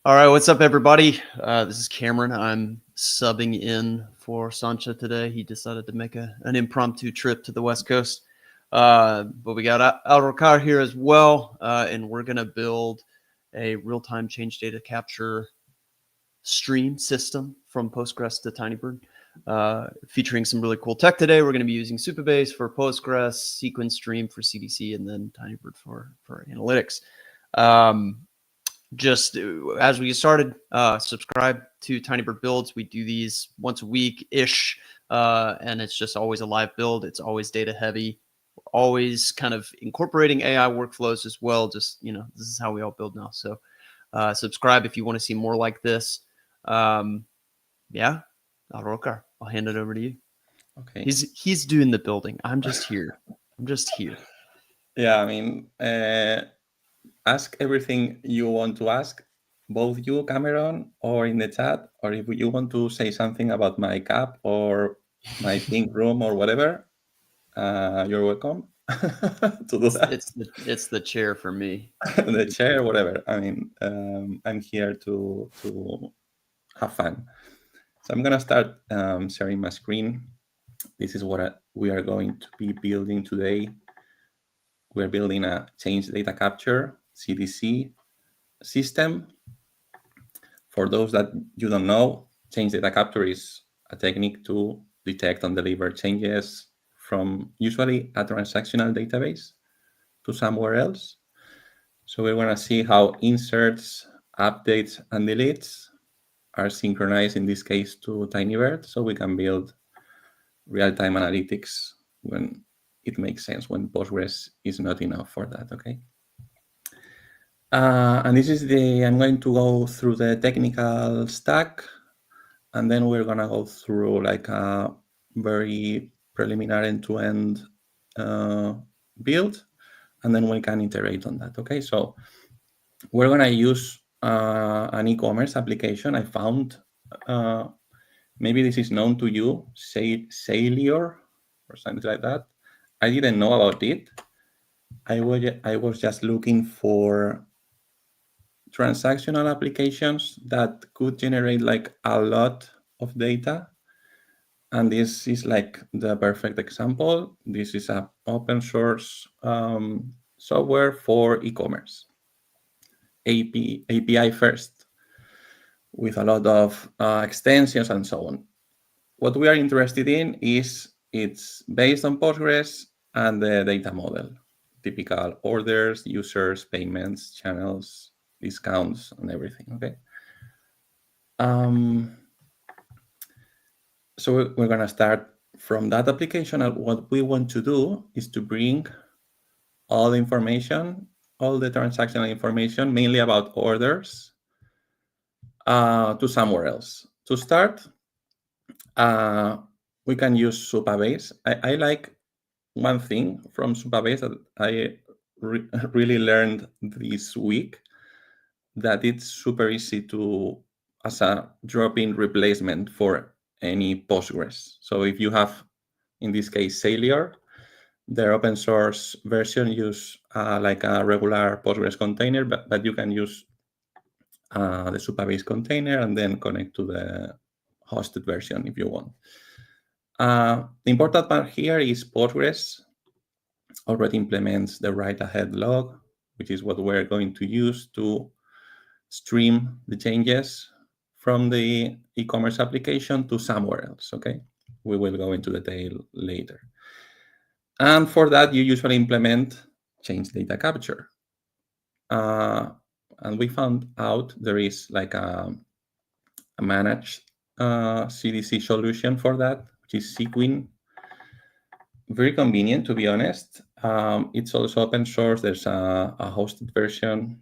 All right, what's up, everybody? This is Cameron. I'm subbing in for Sancha today. He decided to make an impromptu trip to the West Coast. But we got Alrokar here as well, and we're going to build a real-time change data capture stream system from Postgres to Tinybird, featuring some really cool tech today. We're going to be using Supabase for Postgres, Sequin Stream for CDC, and then Tinybird for analytics. Just as we started, subscribe to Tinybird builds. We do these once a week-ish, and it's just always a live build. It's always data heavy, always kind of incorporating AI workflows as well. Just, this is how we all build now. So subscribe if you want to see more like this. Yeah, Alrokar, I'll hand it over to you. Okay. He's doing the building. I'm just here. Yeah, I mean, ask everything you want to ask, both you, Cameron, or in the chat, or if you want to say something about my cap or my pink room or whatever, you're welcome to do that. It's the chair for me. The chair, whatever. I mean, I'm here to have fun. So I'm gonna start sharing my screen. This is what we are going to be building today. We're building a change data capture CDC system. For those that you don't know, change data capture is a technique to detect and deliver changes from usually a transactional database to somewhere else. So we're going to see how inserts, updates, and deletes are synchronized, in this case, to Tinybird, so we can build real-time analytics when it makes sense, when Postgres is not enough for that, okay? And this is I'm going to go through the technical stack, and then we're going to go through like a very preliminary end-to-end build, and then we can iterate on that, okay? So we're going to use an e-commerce application I found. Maybe this is known to you, Saleor or something like that. I didn't know about it. I was just looking for transactional applications that could generate like a lot of data. And this is like the perfect example. This is an open source software for e-commerce. API first, with a lot of extensions and so on. What we are interested in is it's based on Postgres and the data model, typical orders, users, payments, channels, discounts, and everything, okay? So we're going to start from that application, and what we want to do is to bring all the information, all the transactional information, mainly about orders, to somewhere else. To start, we can use Supabase. I like one thing from Supabase that I really learned this week, that it's super easy to, as a drop-in replacement for any Postgres. So if you have, in this case, Saleor, their open source version use like a regular Postgres container, but you can use the Supabase container and then connect to the hosted version if you want. The important part here is Postgres already implements the write-ahead log, which is what we're going to use to stream the changes from the e-commerce application to somewhere else, okay? We will go into detail later. And for that, you usually implement change data capture. And we found out there is like a managed CDC solution for that, which is Sequin. Very convenient, to be honest. It's also open source. There's a hosted version.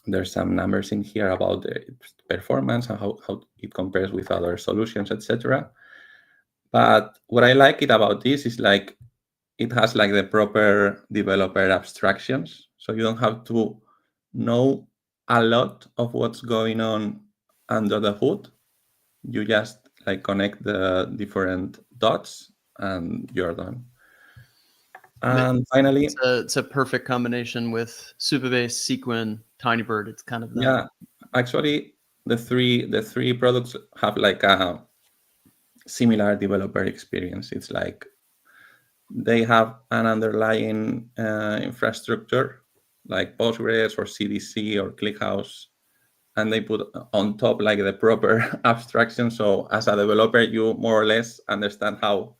There's some numbers in here about the performance and how it compares with other solutions, etc. But what I like it about this is like it has like the proper developer abstractions. So you don't have to know a lot of what's going on under the hood. You just like connect the different dots and you're done. And finally, it's a perfect combination with Supabase, Sequin, Tinybird. It's kind of yeah, Actually, the three products have like a similar developer experience. It's like they have an underlying infrastructure like Postgres or CDC or ClickHouse, and they put on top like the proper abstraction. So as a developer, you more or less understand how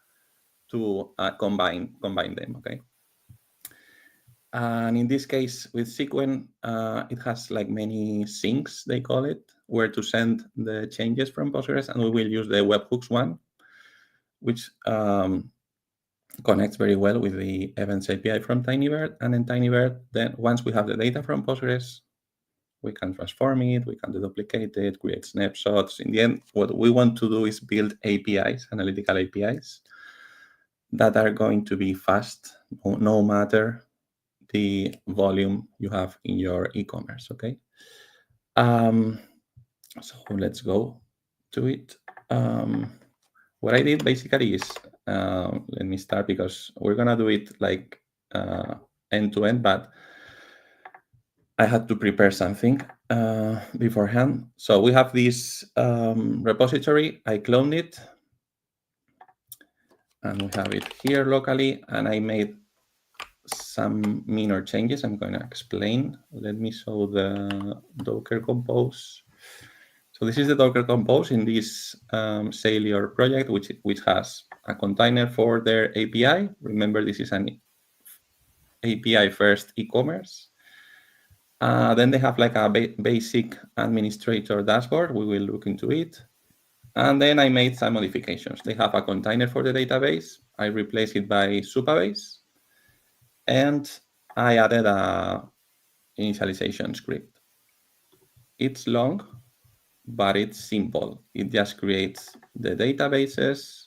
to combine them. Okay. And in this case, with Sequin, it has like many sinks, they call it, where to send the changes from Postgres, and we will use the webhooks one, which connects very well with the events API from Tinybird. And in Tinybird, then once we have the data from Postgres, we can transform it, we can deduplicate it, create snapshots. In the end, what we want to do is build APIs, analytical APIs, that are going to be fast, no matter the volume you have in your e-commerce, okay? So let's go to it. What I did basically is, let me start because we're gonna do it like end to end, but I had to prepare something beforehand. So we have this repository, I cloned it, and we have it here locally, and I made some minor changes I'm going to explain. Let me show the Docker Compose. So this is the Docker Compose in this Saleor project, which has a container for their API. Remember, this is an API first e-commerce. Then they have like a basic administrator dashboard. We will look into it. And then I made some modifications. They have a container for the database. I replaced it by Supabase. And I added a initialization script. It's long, but it's simple. It just creates the databases,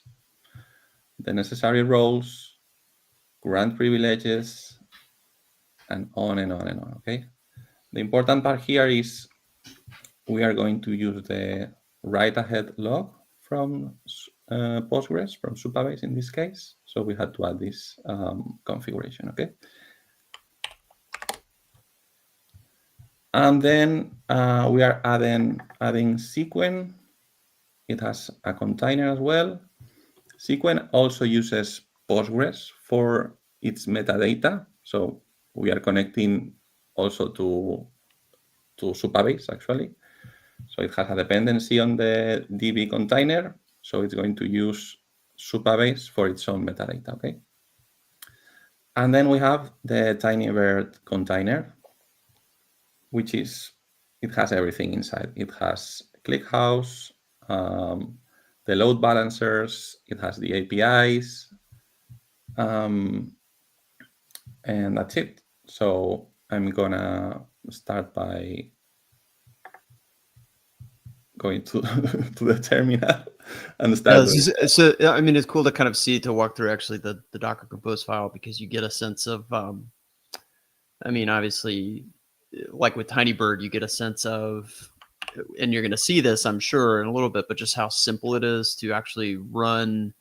the necessary roles, grant privileges, and on and on and on, okay? The important part here is we are going to use the write-ahead log from Postgres, from Supabase in this case. So we had to add this configuration, okay? And then we are adding Sequin. It has a container as well. Sequin also uses Postgres for its metadata. So we are connecting also to Supabase, actually. So it has a dependency on the DB container. So it's going to use Supabase for its own metadata, okay? And then we have the Tinybird container, which is, it has everything inside. It has ClickHouse, the load balancers, it has the APIs, and that's it. So I'm gonna start by going to to the terminal and start. So I mean, it's cool to kind of see, to walk through actually the Docker Compose file, because you get a sense of, I mean, obviously, like with Tinybird, you get a sense of, and you're going to see this, I'm sure, in a little bit, but just how simple it is to actually run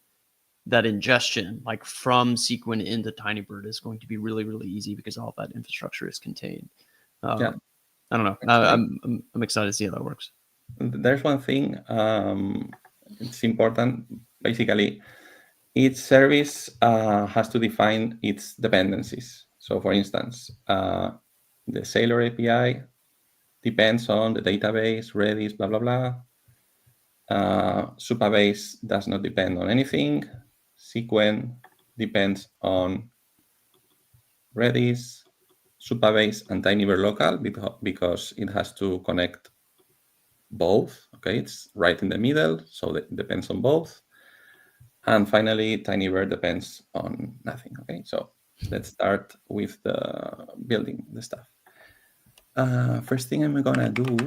that ingestion, like from Sequin into Tinybird, is going to be really, really easy because all that infrastructure is contained. Yeah. I don't know. I'm excited to see how that works. There's one thing, it's important. Basically, each service has to define its dependencies. So for instance, the Saleor API depends on the database, Redis, blah, blah, blah. Supabase does not depend on anything. Sequin depends on Redis, Supabase, and Tinybird local because it has to connect both. Okay, it's right in the middle, so it depends on both. And finally, Tinybird depends on nothing. Okay, so let's start with the building the stuff. First thing I'm gonna do,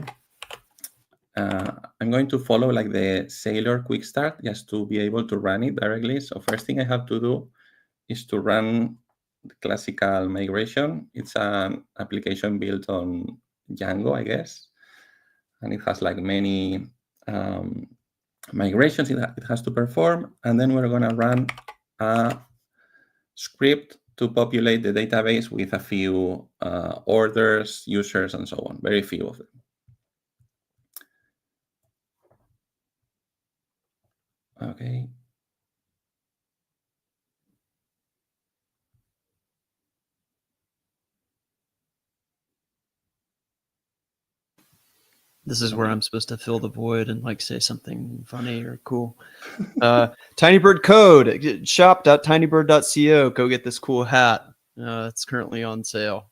I'm going to follow like the Saleor quick start just to be able to run it directly. So first thing I have to do is to run the classical migration. It's an application built on Django, I guess, and it has like many migrations it has to perform. And then we're gonna run a script to populate the database with a few orders, users, and so on, very few of them. Okay. This is where I'm supposed to fill the void and like say something funny or cool. Tinybird code, shop.tinybird.co. Go get this cool hat. It's currently on sale.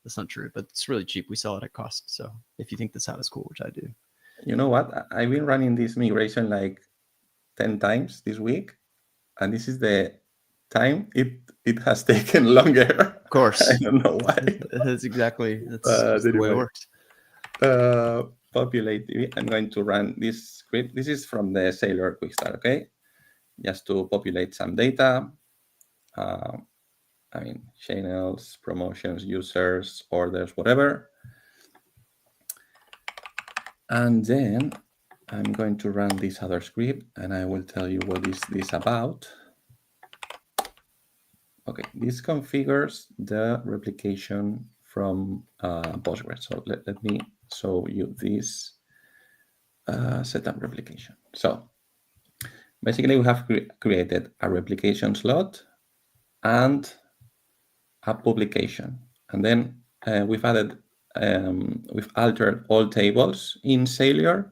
That's not true, but it's really cheap. We sell it at cost. So if you think this hat is cool, which I do. You know what? I've been running this migration like 10 times this week, and this is the time it has taken longer. Of course. I don't know why. That's exactly that's the way it works. Populate TV. I'm going to run this script. This is from the Saleor quick start, okay? Just to populate some data. I mean, channels, promotions, users, orders, whatever. And then I'm going to run this other script, and I will tell you what is this about. Okay, this configures the replication from Postgres. So let me show you this setup replication. So basically, we have created a replication slot and a publication, and then we've altered all tables in Saleor.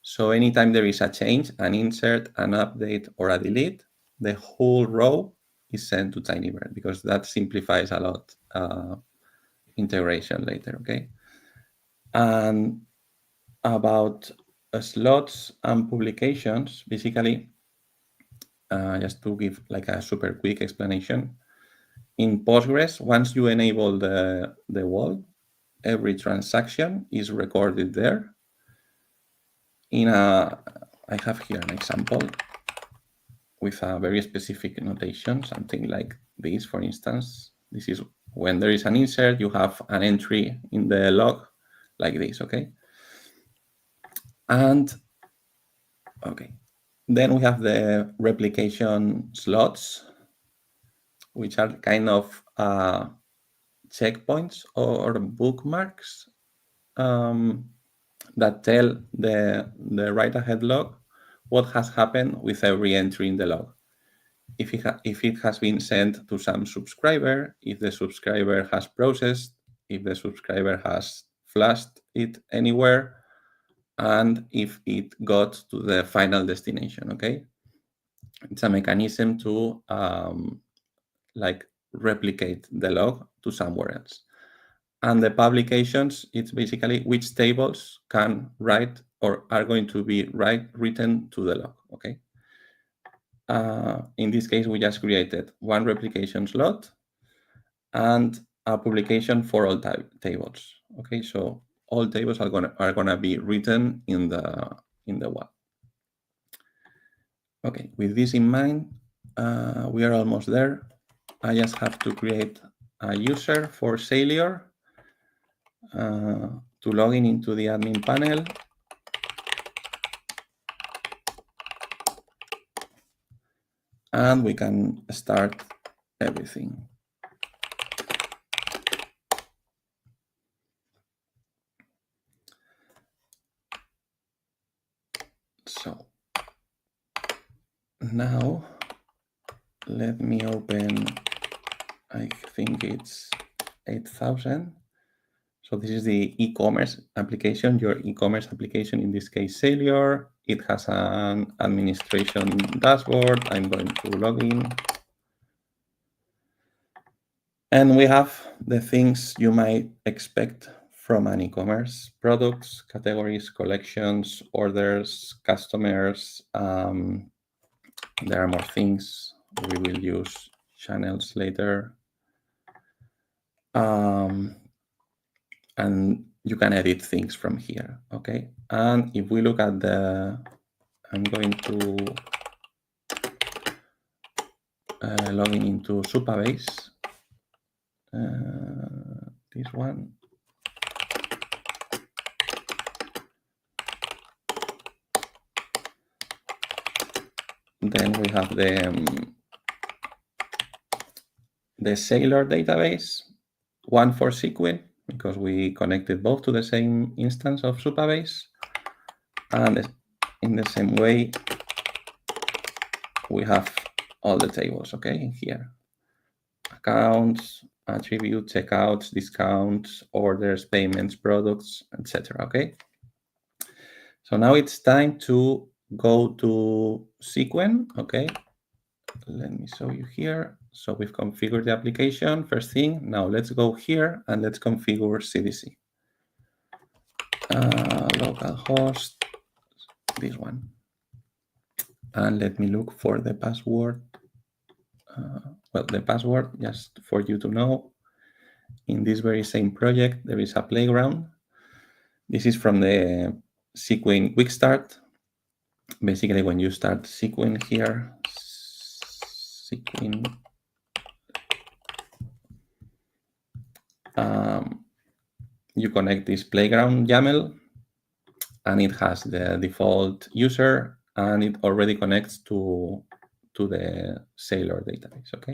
So anytime there is a change, an insert, an update, or a delete, the whole row is sent to Tinybird, because that simplifies a lot integration later, okay? And about slots and publications, basically, just to give like a super quick explanation, in Postgres, once you enable the wall, every transaction is recorded there. I have here an example with a very specific notation, something like this, for instance. This is when there is an insert, you have an entry in the log like this, okay? And, okay, then we have the replication slots, which are kind of checkpoints or bookmarks that tell the write-ahead log what has happened with every entry in the log. If it has been sent to some subscriber, if the subscriber has processed, if the subscriber has flashed it anywhere, and if it got to the final destination, okay? It's a mechanism to like replicate the log to somewhere else. And the publications, it's basically which tables can write or are going to be written to the log, okay? In this case, we just created one replication slot and a publication for all tables, okay? So all tables are gonna be written in the web. Okay, with this in mind, we are almost there. I just have to create a user for Saleor to log in into the admin panel. And we can start everything. So now let me open, I think it's 8,000. So this is the e-commerce application, your e-commerce application, in this case, Saleor. It has an administration dashboard. I'm going to log in. And we have the things you might expect from an e-commerce: products, categories, collections, orders, customers. There are more things. We will use channels later. And you can edit things from here, okay? And if we look at I'm going to log in into Supabase. This one. Then we have the Saleor database, one for Sequin, because we connected both to the same instance of Supabase. And in the same way, we have all the tables, okay, in here. Accounts, attributes, checkouts, discounts, orders, payments, products, etc. Okay. So now it's time to go to Sequin. Okay. Let me show you here. So we've configured the application. First thing. Now let's go here and let's configure CDC. Localhost, this one. And let me look for the password. Well, the password, just for you to know, in this very same project, there is a playground. This is from the Sequin Quick Start. Basically, when you start Sequin here, Sequin, you connect this playground YAML, and it has the default user, and it already connects to the Saleor database. Okay,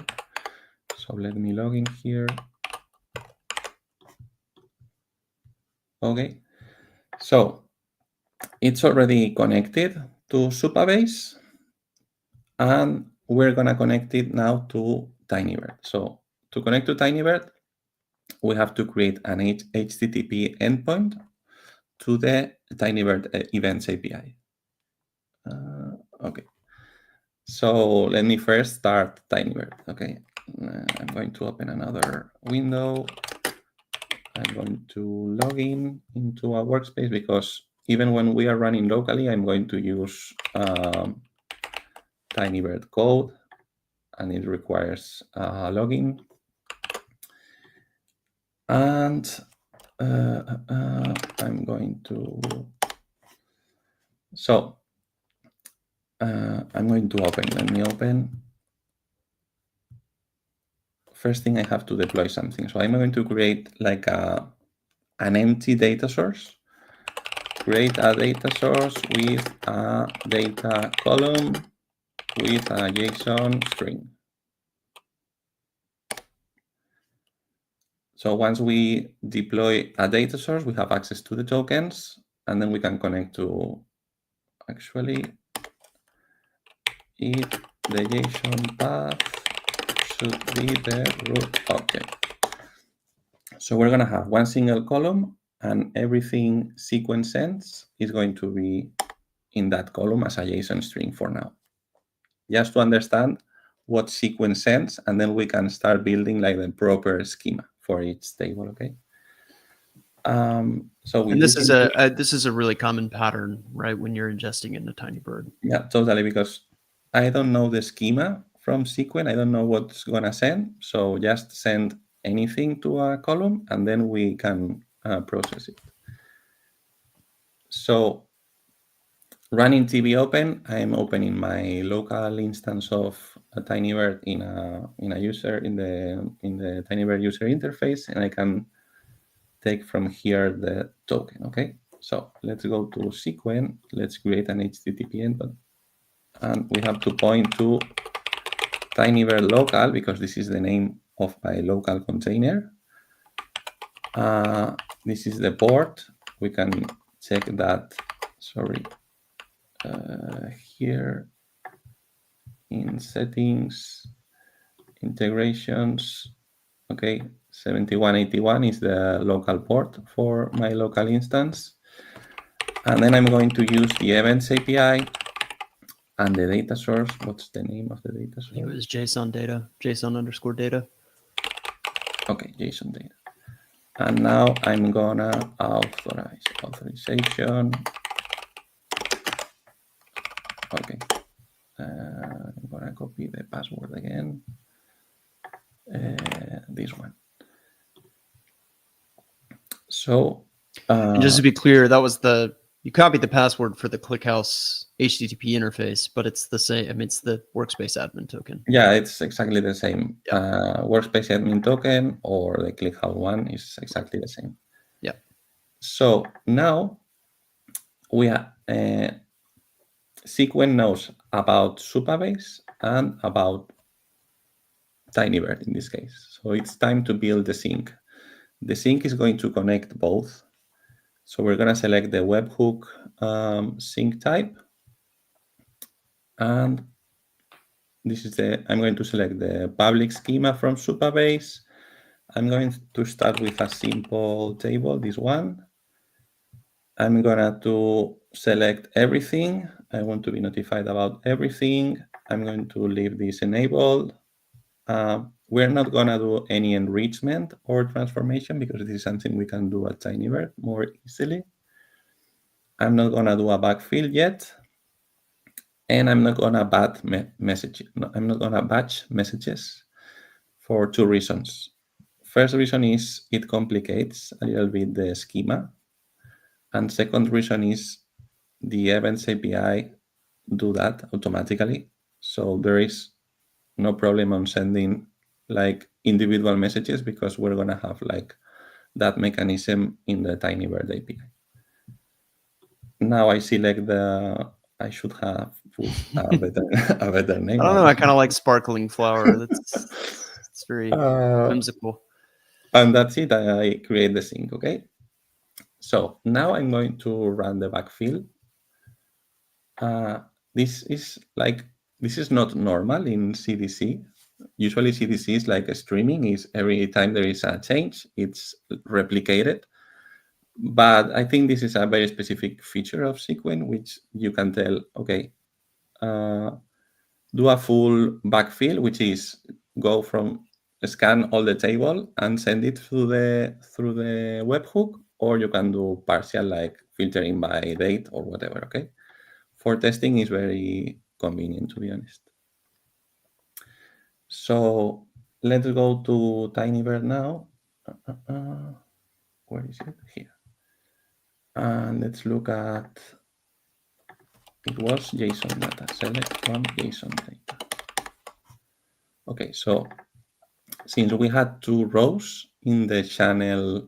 so let me log in here. Okay, so it's already connected to Supabase, and we're gonna connect it now to Tinybird. So to connect to Tinybird, we have to create an HTTP endpoint to the Tinybird events API. Okay, so let me first start Tinybird. Okay, I'm going to open another window. I'm going to log in into a workspace because even when we are running locally, I'm going to use Tinybird code, and it requires login. And I'm going to, so I'm going to open, let me open. First thing, I have to deploy something. So I'm going to create like an empty data source. Create a data source with a data column with a JSON string. So once we deploy a data source, we have access to the tokens, and then we can connect to, actually, if the JSON path should be the root object. So we're going to have one single column, and everything Sequin sends is going to be in that column as a JSON string for now. Just to understand what Sequin sends, and then we can start building like the proper schema for each table. Okay. So and this is a really common pattern, right? When you're ingesting into Tinybird. Yeah, totally. Because I don't know the schema from Sequin. I don't know what's gonna send. So just send anything to a column, and then we can process it. So running TV open, I'm opening my local instance of a Tinybird in a user in the Tinybird user interface, and I can take from here the token. Okay, so let's go to Sequin. Let's create an HTTP endpoint, and we have to point to Tinybird local because this is the name of my local container. This is the port. We can check that. Sorry. Here in settings, integrations, okay, 7181 is the local port for my local instance. And then I'm going to use the events API and the data source. What's the name of the data source? It was JSON data, JSON_data. Okay, JSON data. And now I'm gonna authorize authorization. Okay, I'm gonna copy the password again. This one. So just to be clear, that was you copied the password for the ClickHouse HTTP interface, but it's the same. I mean, it's the workspace admin token. Yeah, it's exactly the same. Yeah. Workspace admin token or the ClickHouse one is exactly the same. Yeah. So now we have Sequin knows about Supabase and about Tinybird in this case. So it's time to build the sink. The sink is going to connect both. So we're going to select the webhook sink type. And I'm going to select the public schema from Supabase. I'm going to start with a simple table, this one. I'm gonna to select everything. I want to be notified about everything. I'm going to leave this enabled. We're not gonna do any enrichment or transformation because this is something we can do at Tinybird more easily. I'm not gonna do a backfill yet, and I'm not gonna batch I'm not gonna batch messages for two reasons. First reason is it complicates a little bit the schema, and second reason is the Events API do that automatically, so there is no problem on sending like individual messages because we're gonna have like that mechanism in the Tinybird API. Now I select I should have put a better name. I don't know. I kind of like sparkling flower. It's very whimsical. And that's it. I create the sync. Okay. So now I'm going to run the backfill. This is not normal in CDC. Usually CDC is like a streaming. Is every time there is a change, it's replicated. But I think this is a very specific feature of Sequin, which you can tell, okay, do a full backfill, which is go from scan all the table and send it through the webhook, or you can do partial like filtering by date or whatever. Okay, for testing is very convenient, to be honest. So let's go to Tinybird now. Where is it? Here. And let's look at, it was JSON data, select from JSON data. Okay, so since we had two rows in the channel,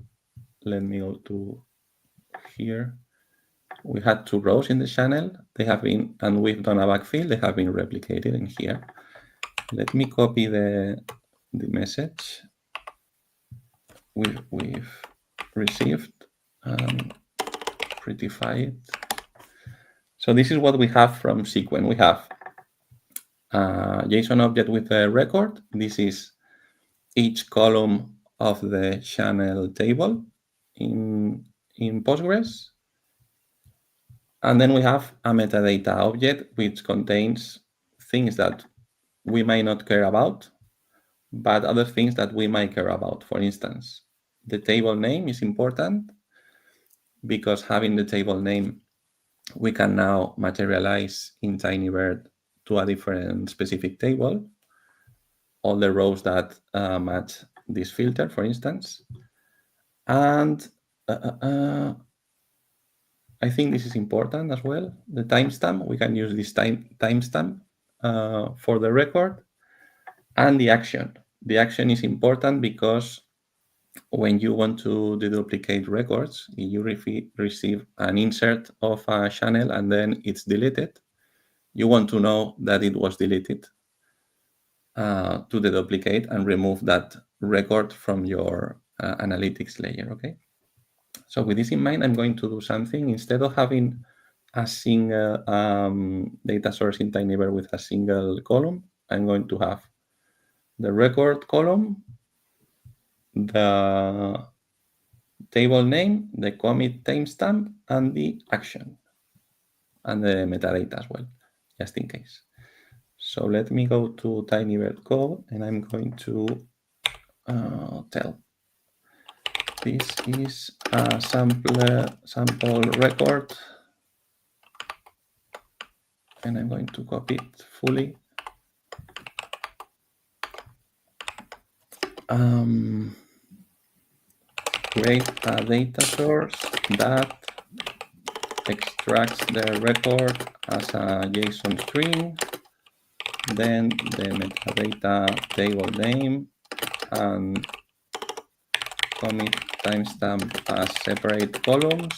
let me go to here. We had two rows in the channel. They have been, and we've done a backfill, they have been replicated in here. Let me copy the message we've received and prettify it. So this is what we have from Sequin. We have a JSON object with a record. This is each column of the channel table in Postgres. And then we have a metadata object which contains things that we might not care about, but other things that we might care about. For instance, the table name is important because having the table name, we can now materialize in Tinybird to a different specific table, all the rows that match this filter, for instance. And I think this is important as well. The timestamp, we can use this timestamp for the record, and the action. The action is important because when you want to deduplicate records, you receive an insert of a channel and then it's deleted. You want to know that it was deleted to deduplicate and remove that record from your analytics layer, okay? So with this in mind, I'm going to do something. Instead of having a single data source in Tinybird with a single column, I'm going to have the record column, the table name, the commit timestamp, and the action, and the metadata as well, just in case. So let me go to Tinybird code, and I'm going to tell this is a sample record, and I'm going to copy it fully. Create a data source that extracts the record as a JSON string, then the metadata table name and commit timestamp as separate columns,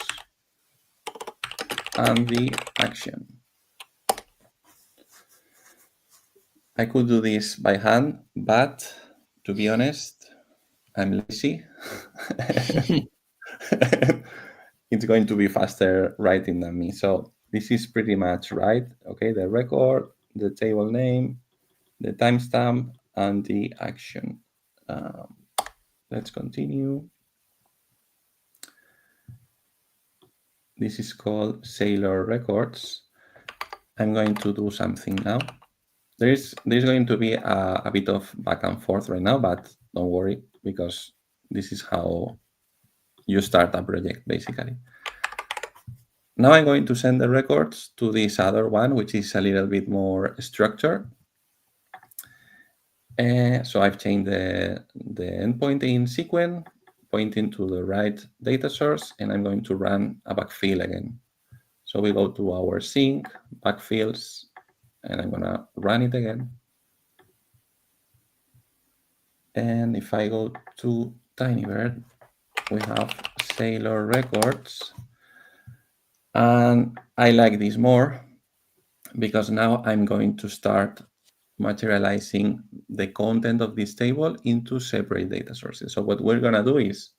and the action. I could do this by hand, but to be honest, I'm lazy. It's going to be faster writing than me. So this is pretty much right. Okay, the record, the table name, the timestamp, and the action. Let's continue. This is called Saleor records. I'm going to do something now. There's going to be a bit of back and forth right now, but don't worry, because this is how you start a project, basically. Now I'm going to send the records to this other one, which is a little bit more structured. So I've changed the endpoint in Sequin, pointing to the right data source, and I'm going to run a backfill again. So we go to our sync, backfills, and I'm gonna run it again. And if I go to Tinybird, we have Saleor records. And I like this more because now I'm going to start materializing the content of this table into separate data sources. So what we're gonna do is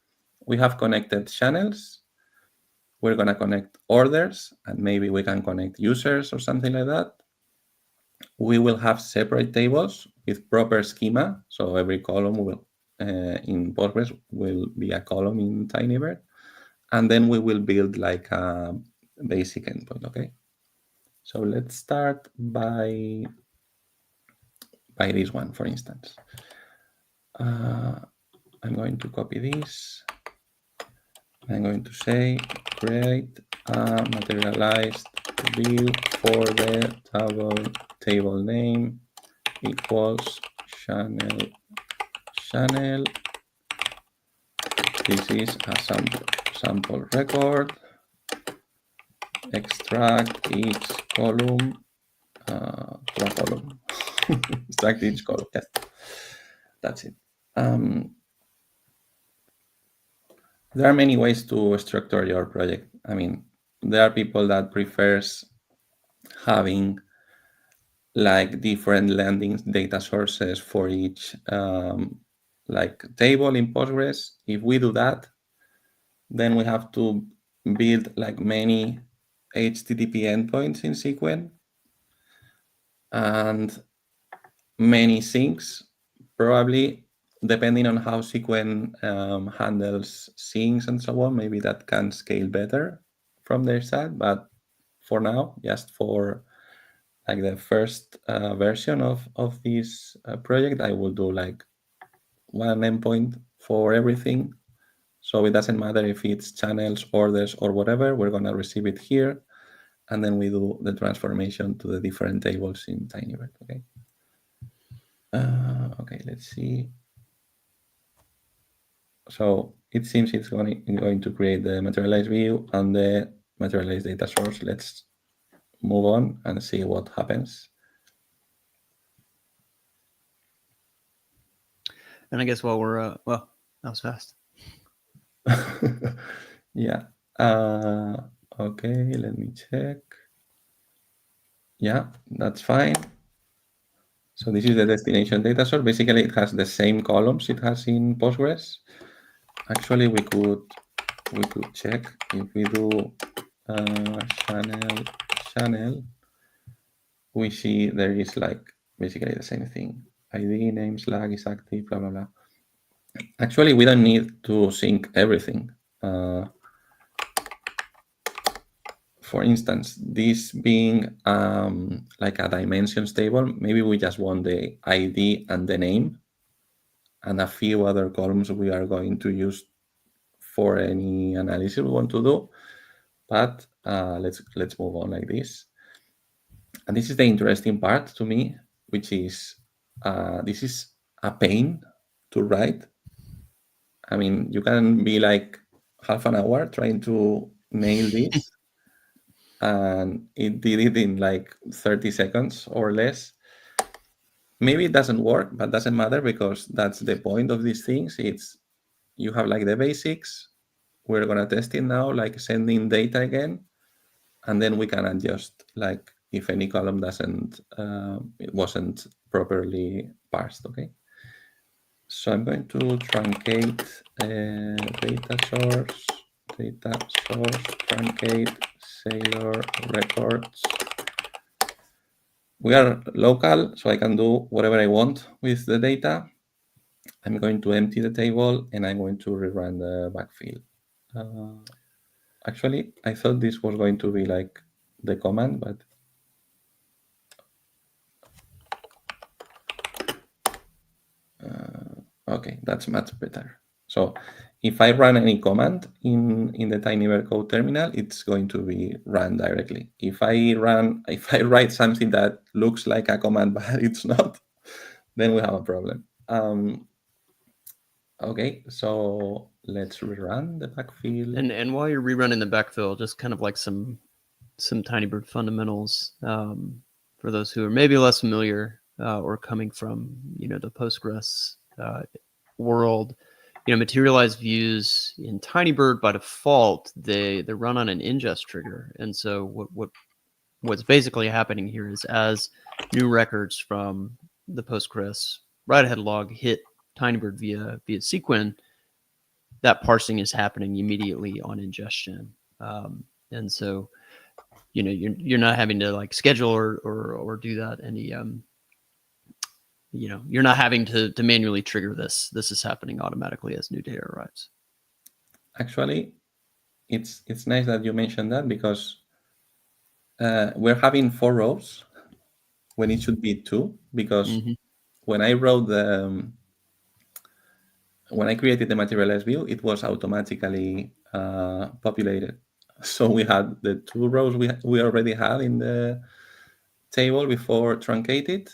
we have connected channels. We're gonna connect orders, and maybe we can connect users or something like that. We will have separate tables with proper schema. So every column will in Postgres will be a column in Tinybird. And then we will build like a basic endpoint, okay? So let's start by this one, for instance. I'm going to copy this. I'm going to say create a materialized view for the table name equals channel. This is a sample record. Extract each column to a column. Extract each column. Yes, that's it. There are many ways to structure your project. I mean, there are people that prefers having like different landing data sources for each like table in Postgres. If we do that, then we have to build like many HTTP endpoints in Sequin and many syncs, probably depending on how Sequin handles syncs and so on. Maybe that can scale better from their side, but for now, just for like the first version of this project, I will do like one endpoint for everything. So it doesn't matter if it's channels, orders, or whatever, we're gonna receive it here. And then we do the transformation to the different tables in Tinybird, okay? Okay, let's see. So it seems it's going to create the materialized view and the materialized data source. Let's move on and see what happens. And I guess while we're, well, that was fast. Yeah. Okay, let me check. Yeah, that's fine. So this is the destination data source. Basically, it has the same columns it has in Postgres. Actually, we could check if we do channel. We see there is like basically the same thing. ID, name, slag is active, blah blah blah. Actually, we don't need to sync everything. For instance, this being like a dimensions table, maybe we just want the ID and the name and a few other columns we are going to use for any analysis we want to do. But let's move on like this. And this is the interesting part to me, which is this is a pain to write. I mean, you can be like half an hour trying to nail this. And it did it in like 30 seconds or less. Maybe it doesn't work, but doesn't matter because that's the point of these things. It's you have like the basics. We're gonna test it now, like sending data again, and then we can adjust like if any column doesn't it wasn't properly parsed. Okay. So I'm going to truncate data source, truncate Saleor records. we are local, so I can do whatever I want with the data. I'm going to empty the table and I'm going to rerun the backfill. Actually, I thought this was going to be like the command, but okay, that's much better. So if I run any command in the Tinybird code terminal, it's going to be run directly. If I write something that looks like a command but it's not, then we have a problem. Okay, so let's rerun the backfill. And while you're rerunning the backfill, just kind of like some Tinybird fundamentals for those who are maybe less familiar or coming from the Postgres world. Materialized views in Tinybird by default they run on an ingest trigger, and so what's basically happening here is as new records from the Postgres write-ahead log hit Tinybird via Sequin, that parsing is happening immediately on ingestion, and so you're not having to like schedule or do that any you're not having to manually trigger this. This is happening automatically as new data arrives. Actually, it's nice that you mentioned that, because we're having 4 rows when it should be 2, because when I wrote when I created the materialized view, it was automatically populated. So we had the 2 rows we already had in the table before truncated,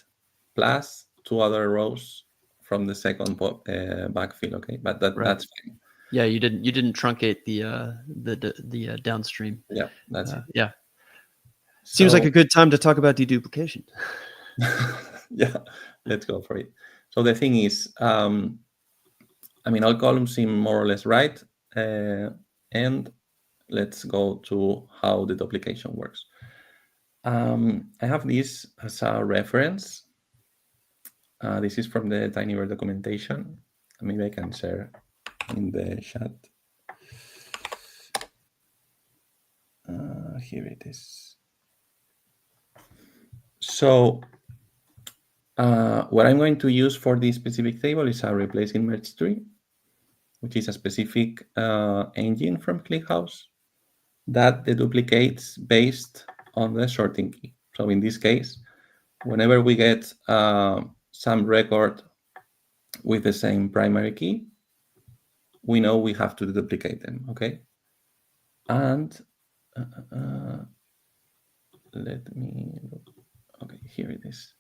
plus 2 other rows from the second backfill. Okay, but that's fine. Yeah, you didn't truncate the downstream. Yeah, that's it. Yeah. Seems like a good time to talk about deduplication. Yeah, let's go for it. So the thing is, all columns seem more or less right, and let's go to how the duplication works. I have this as a reference. This is from the Tinybird documentation. Maybe I can share in the chat. Here it is. So what I'm going to use for this specific table is a ReplacingMergeTree, which is a specific engine from ClickHouse that deduplicates based on the sorting key. So in this case, whenever we get some record with the same primary key, we know we have to duplicate them, okay? And let me look. Okay, here it is.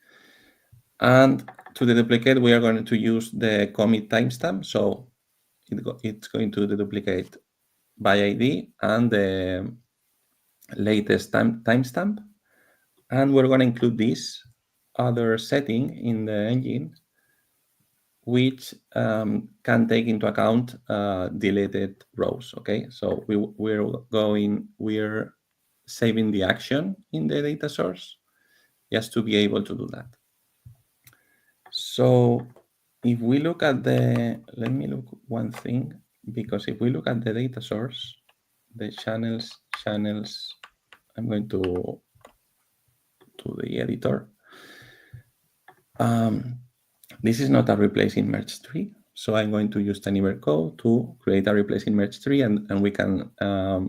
And to deduplicate, we are going to use the commit timestamp. So it's going to deduplicate by ID and the latest timestamp. And we're going to include this other setting in the engine, which can take into account deleted rows. Okay, so we're saving the action in the data source just to be able to do that. So if we look at let me look one thing, because if we look at the data source, the channels, I'm going to the editor. This is not a replacing merge tree, so I'm going to use Tinybird code to create a replacing merge tree, and we can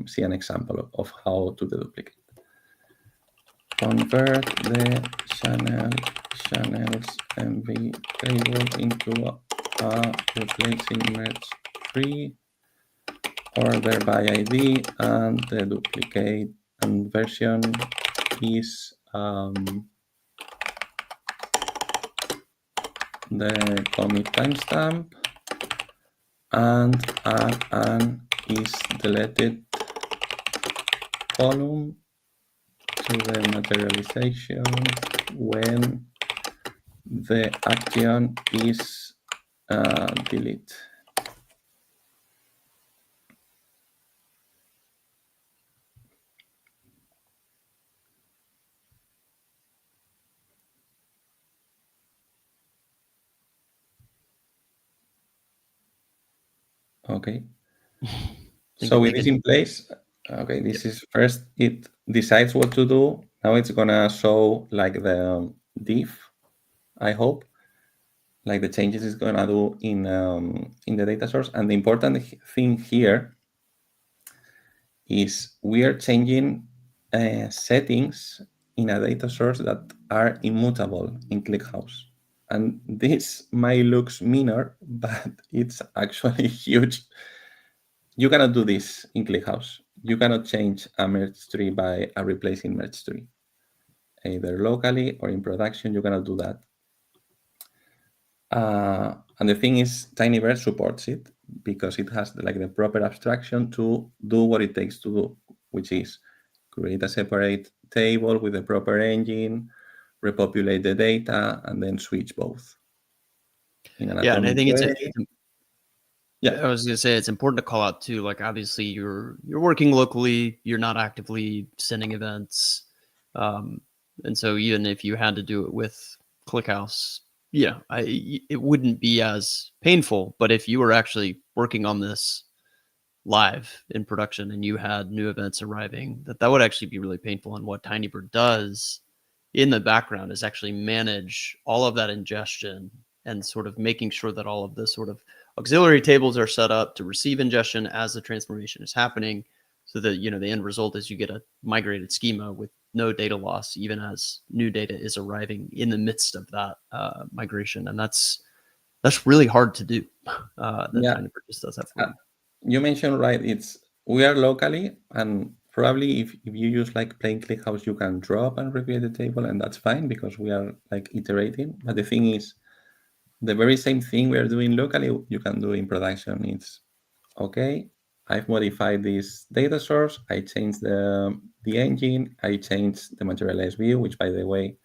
see an example of how to deduplicate. Convert the channels MV table into a replacing merge tree, order by ID, and the duplicate and version is the commit timestamp, and add an is deleted column to the materialization when the action is delete. Okay. So with this in place, okay, this is first, it decides what to do, Now it's gonna show like the diff, I hope, like the changes it's gonna do in the data source. And the important thing here is we are changing settings in a data source that are immutable in ClickHouse. And this might look minor, but it's actually huge. You cannot do this in ClickHouse. You cannot change a merge tree by a replacing merge tree. Either locally or in production, you cannot do that. And the thing is, Tinybird supports it because it has like the proper abstraction to do what it takes to do, which is create a separate table with the proper engine, repopulate the data, and then switch both in an Yeah, and I atomic think way. I was gonna say it's important to call out too. Like obviously you're working locally, you're not actively sending events, and so even if you had to do it with ClickHouse, yeah, it wouldn't be as painful. But if you were actually working on this live in production and you had new events arriving, that would actually be really painful. And what Tinybird does in the background is actually manage all of that ingestion and sort of making sure that all of the sort of auxiliary tables are set up to receive ingestion as the transformation is happening, so that the end result is you get a migrated schema with no data loss, even as new data is arriving in the midst of that migration. And that's really hard to do. That Tinybird just does that for you. You mentioned, right, we are locally, and probably if you use like plain ClickHouse, you can drop and recreate the table, and that's fine because we are like iterating. But the thing is, the very same thing we are doing locally, you can do in production. It's okay, I've modified this data source, I changed the engine, I changed the materialized view, which by the way,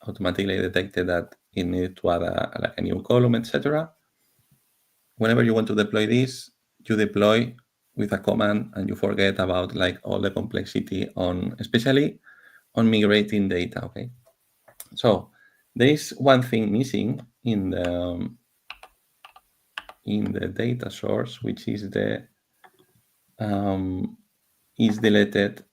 automatically detected that it needed to add a new column, etc. Whenever you want to deploy this, you deploy with a command and you forget about like all the complexity especially on migrating data, okay? So there is one thing missing in the data source, which is the is deleted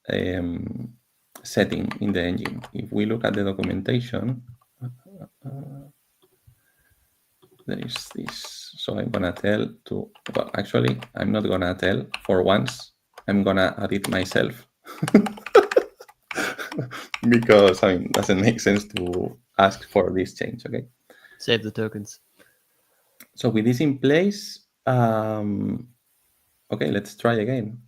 setting in the engine. If we look at the documentation, there is this. So I'm gonna tell to, well, actually, I'm not gonna tell for once. I'm gonna add it myself because it doesn't make sense to ask for this change. Okay. Save the tokens. So with this in place, okay, let's try again.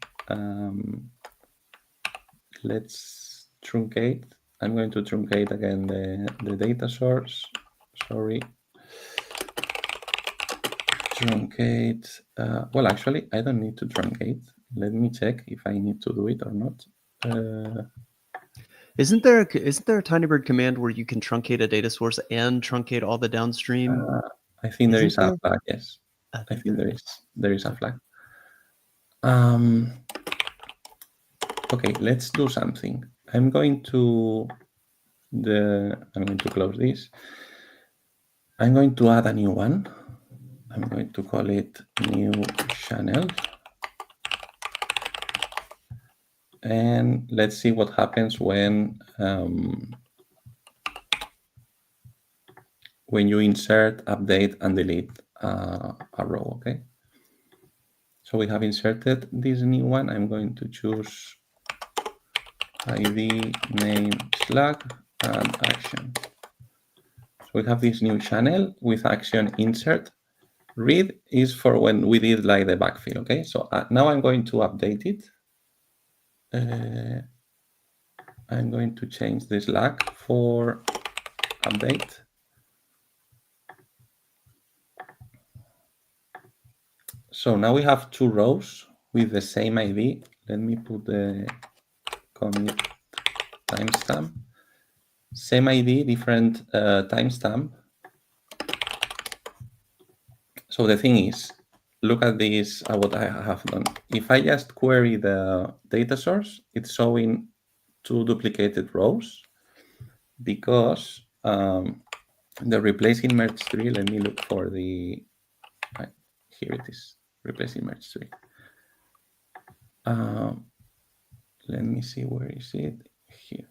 Let's truncate. I'm going to truncate again the data source. Sorry. Truncate. Well, actually, I don't need to truncate. Let me check if I need to do it or not. Isn't there a Tinybird command where you can truncate a data source and truncate all the downstream? I think there is a flag. Yes, I think there is a flag. Okay, let's do something. I'm going to close this. I'm going to add a new one. I'm going to call it new channel. And let's see what happens when you insert, update, and delete a row, okay? So we have inserted this new one. I'm going to choose ID, name, slug, and action. So we have this new channel with action insert. Read is for when we did like the backfill, okay? So now I'm going to update it. I'm going to change the slug for update. So now we have two rows with the same ID. Let me put the commit timestamp. Same ID, different timestamp. So the thing is, look at this, what I have done. If I just query the data source, it's showing two duplicated rows because the replacing merge tree, let me look for the, here it is, replacing merge tree. Let me see, where is it? Here.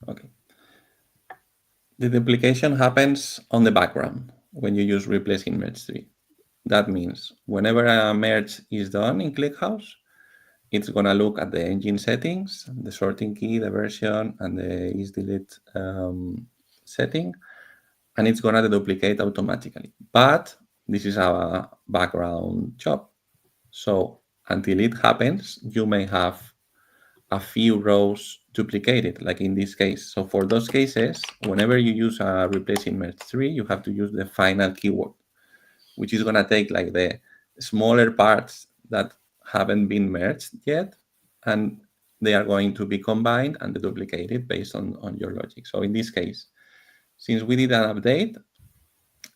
Okay. The duplication happens on the background when you use replacing merge tree. That means whenever a merge is done in ClickHouse, it's going to look at the engine settings, the sorting key, the version, and the isDelete setting, and it's going to duplicate automatically. But this is a background job. So until it happens, you may have a few rows duplicated, like in this case. So for those cases, whenever you use a replacing merge tree, you have to use the final keyword, which is going to take like the smaller parts that haven't been merged yet, and they are going to be combined and duplicated based on your logic. So in this case, since we did an update,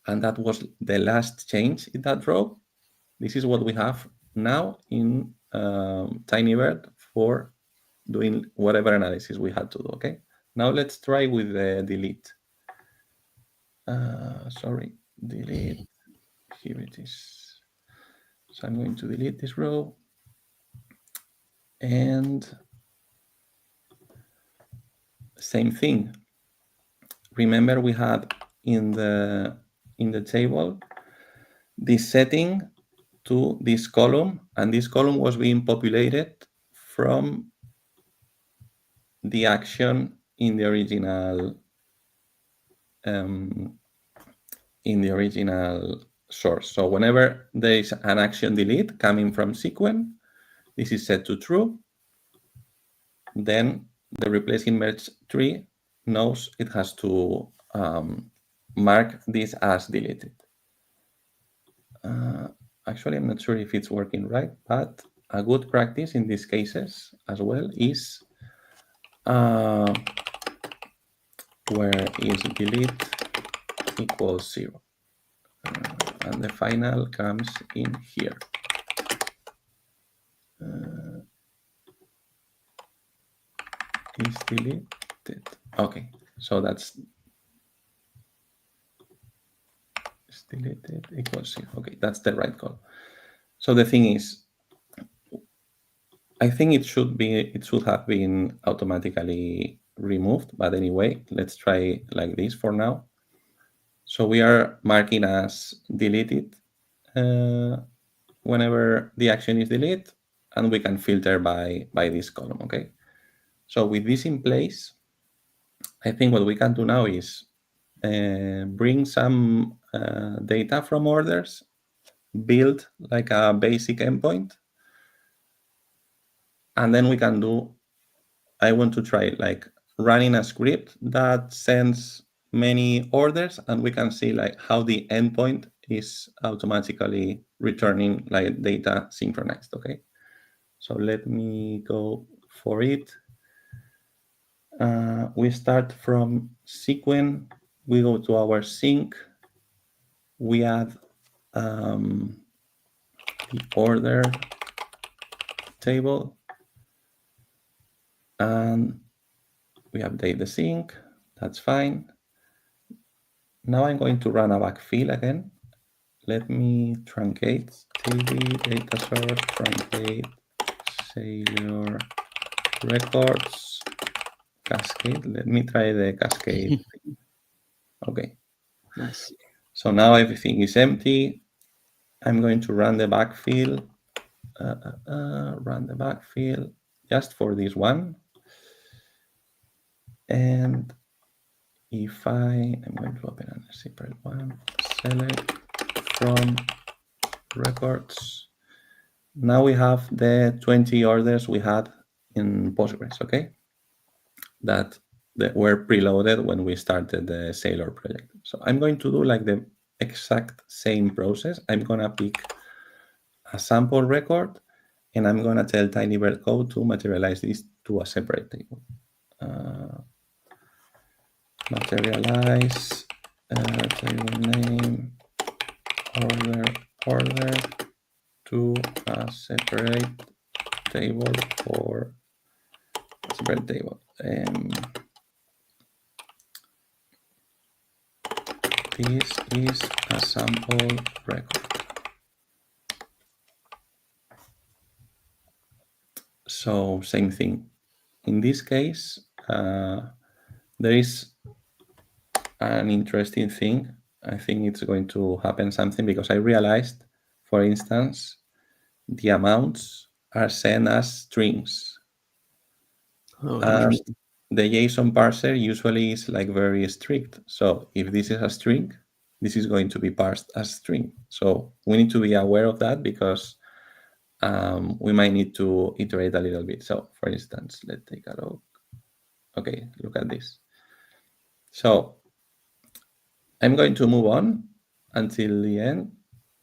and that was the last change in that row, this is what we have now in Tinybird for doing whatever analysis we had to do, okay? Now let's try with the delete. Sorry, delete, here it is. So I'm going to delete this row, and same thing. Remember we had in the table this setting to this column, and this column was being populated from the action in the original source. So whenever there is an action delete coming from Sequin, this is set to true. Then the replacing merge tree knows it has to mark this as deleted. Actually, I'm not sure if it's working right, but a good practice in these cases as well is where is delete equals 0. And the final comes in here. Is deleted. Okay, so that's deleted equals 0. Okay, that's the right call. So the thing is, I think it should have been automatically removed, but anyway, let's try like this for now. So we are marking as deleted whenever the action is delete, and we can filter by this column, okay? So with this in place, I think what we can do now is bring some data from orders, build like a basic endpoint, and then we can do, I want to try like running a script that sends many orders, and we can see like how the endpoint is automatically returning like data synchronized, okay? So let me go for it. We start from Sequin, we go to our sync, we add the order table, and we update the sync. That's fine. Now I'm going to run a backfill again. Let me truncate td data source, truncate Saleor records, cascade. Let me try the cascade thing. Okay. Nice. So now everything is empty. I'm going to run the backfill. Run the backfill just for this one. And if I'm going to open a separate one, select from records. Now we have the 20 orders we had in Postgres, okay? That were preloaded when we started the Saleor project. So I'm going to do like the exact same process. I'm gonna pick a sample record, and I'm gonna tell Tinybird code to materialize this to a separate table. Materialize table name order to a separate table for a separate table. This is a sample record. So same thing. In this case, there is an interesting thing. I think it's going to happen something because I realized, for instance, the amounts are sent as strings. Oh, And interesting. the JSON parser usually is like very strict. So if this is a string, this is going to be parsed as string. So we need to be aware of that because we might need to iterate a little bit. So for instance, let's take a look. Okay, look at this. So I'm going to move on until the end.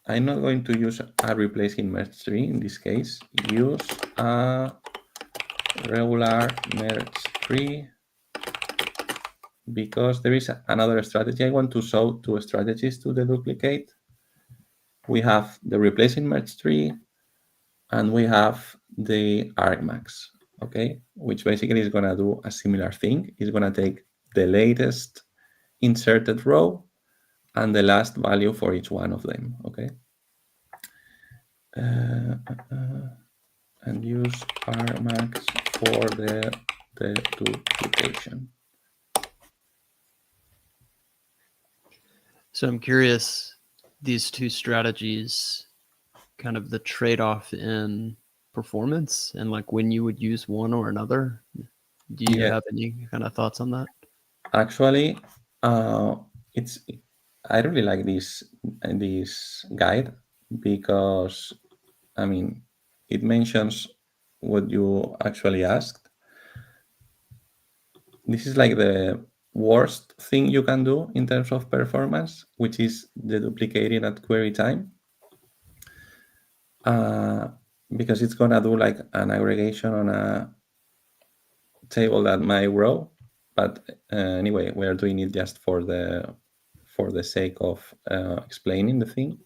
I'm not going to use a replacing merge tree in this case. Use a regular merge tree because there is another strategy. I want to show two strategies to deduplicate. We have the replacing merge tree and we have the ArgMax, okay, which basically is going to do a similar thing. It's going to take the latest inserted row and the last value for each one of them, okay? And use RMax for the duplication. So I'm curious, these two strategies, kind of the trade-off in performance and like when you would use one or another. Do you have any kind of thoughts on that? Actually, it's I really like this guide because I mean it mentions what you actually asked. This is like the worst thing you can do in terms of performance, which is deduplicating at query time. Because it's gonna do like an aggregation on a table that might grow, but anyway, we are doing it just for the sake of explaining the thing.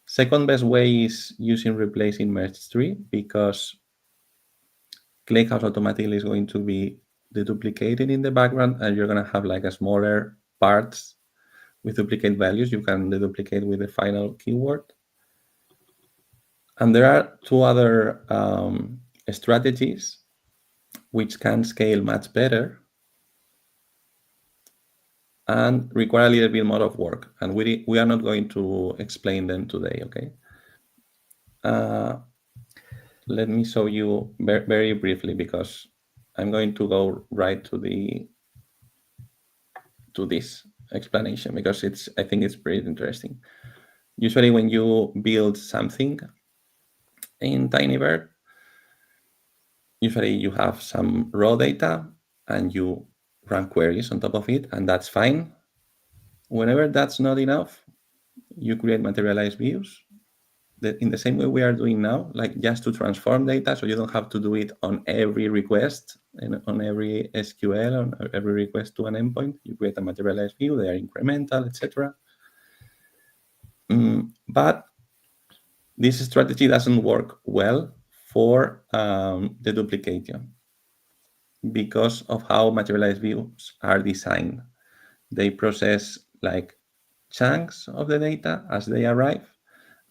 Second best way is using replacing merge tree because ClickHouse automatically is going to be deduplicated in the background, and you're gonna have like a smaller parts with duplicate values. You can deduplicate with the final keyword. And there are two other strategies which can scale much better and require a little bit more of work. And we are not going to explain them today, okay? Let me show you very briefly because I'm going to go right to this explanation because I think it's pretty interesting. Usually when you build something in Tinybird, usually you have some raw data and you run queries on top of it, and that's fine. Whenever that's not enough, you create materialized views in the same way we are doing now, like just to transform data, so you don't have to do it on every request and on every SQL, on every request to an endpoint. You create a materialized view, they are incremental, etc. But this strategy doesn't work well for the duplication because of how materialized views are designed. They process like chunks of the data as they arrive,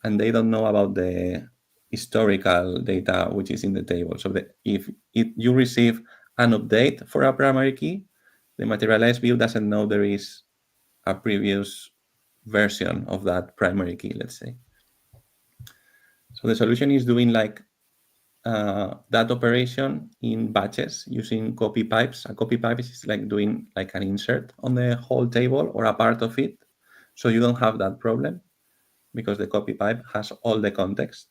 and they don't know about the historical data which is in the table. So if you receive an update for a primary key, the materialized view doesn't know there is a previous version of that primary key, let's say. So the solution is doing like that operation in batches using copy pipes. A copy pipe is like doing like an insert on the whole table or a part of it. So you don't have that problem because the copy pipe has all the context.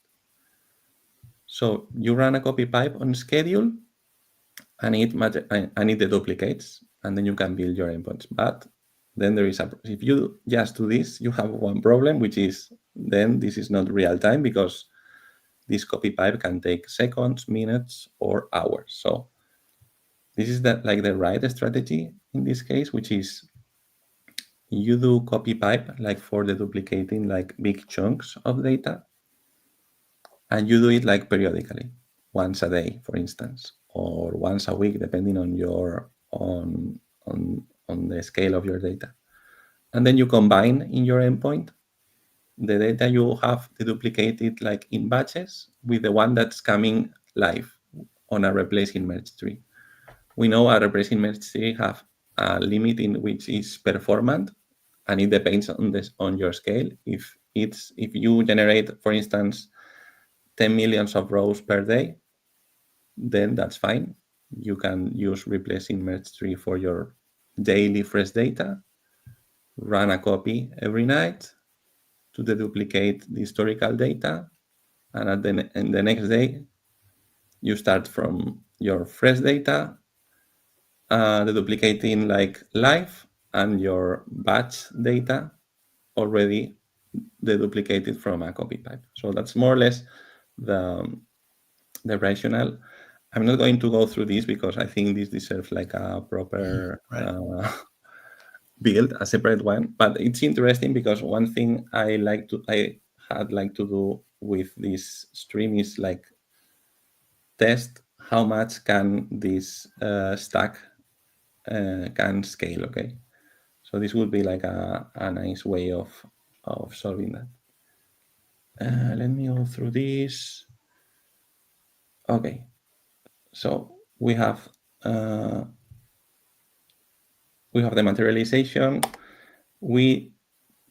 So you run a copy pipe on schedule and it deduplicates, and then you can build your endpoints. But then if you just do this, you have one problem, which is then this is not real time because this copy pipe can take seconds, minutes, or hours. So this is the right strategy in this case, which is you do copy pipe like for deduplicating like big chunks of data, and you do it like periodically, once a day, for instance, or once a week, depending on your on the scale of your data. And then you combine in your endpoint the data you have deduplicated like in batches with the one that's coming live on a replacing merge tree. We know a replacing merge tree a limit in which is performant, and it depends on your scale. If you generate, for instance, 10 millions of rows per day, then that's fine. You can use ReplacingMergeTree for your daily fresh data, run a copy every night to deduplicate the historical data, and the next day, you start from your fresh data, deduplicating like live, and your batch data already deduplicated from a copy pipe. So that's more or less the rationale. I'm not going to go through this because I think this deserves like a proper build, a separate one. But it's interesting because one thing I had like to do with this stream is like test how much can this stack can scale. Okay, so this would be like a nice way of solving that. Let me go through this. Okay, so we have the materialization. We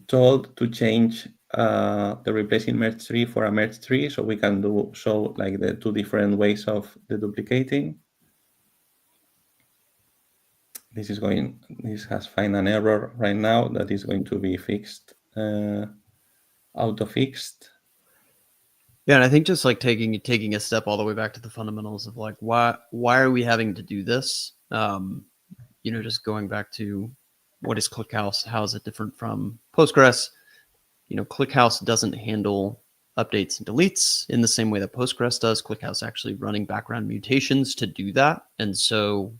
told to change the replacing merge tree for a merge tree, so we can show like the two different ways of deduplicating. This has found an error right now that is going to be fixed, auto-fixed. Yeah, and I think just like taking a step all the way back to the fundamentals of like why are we having to do this? Just going back to what is ClickHouse? How is it different from Postgres? ClickHouse doesn't handle updates and deletes in the same way that Postgres does. ClickHouse actually running background mutations to do that, and so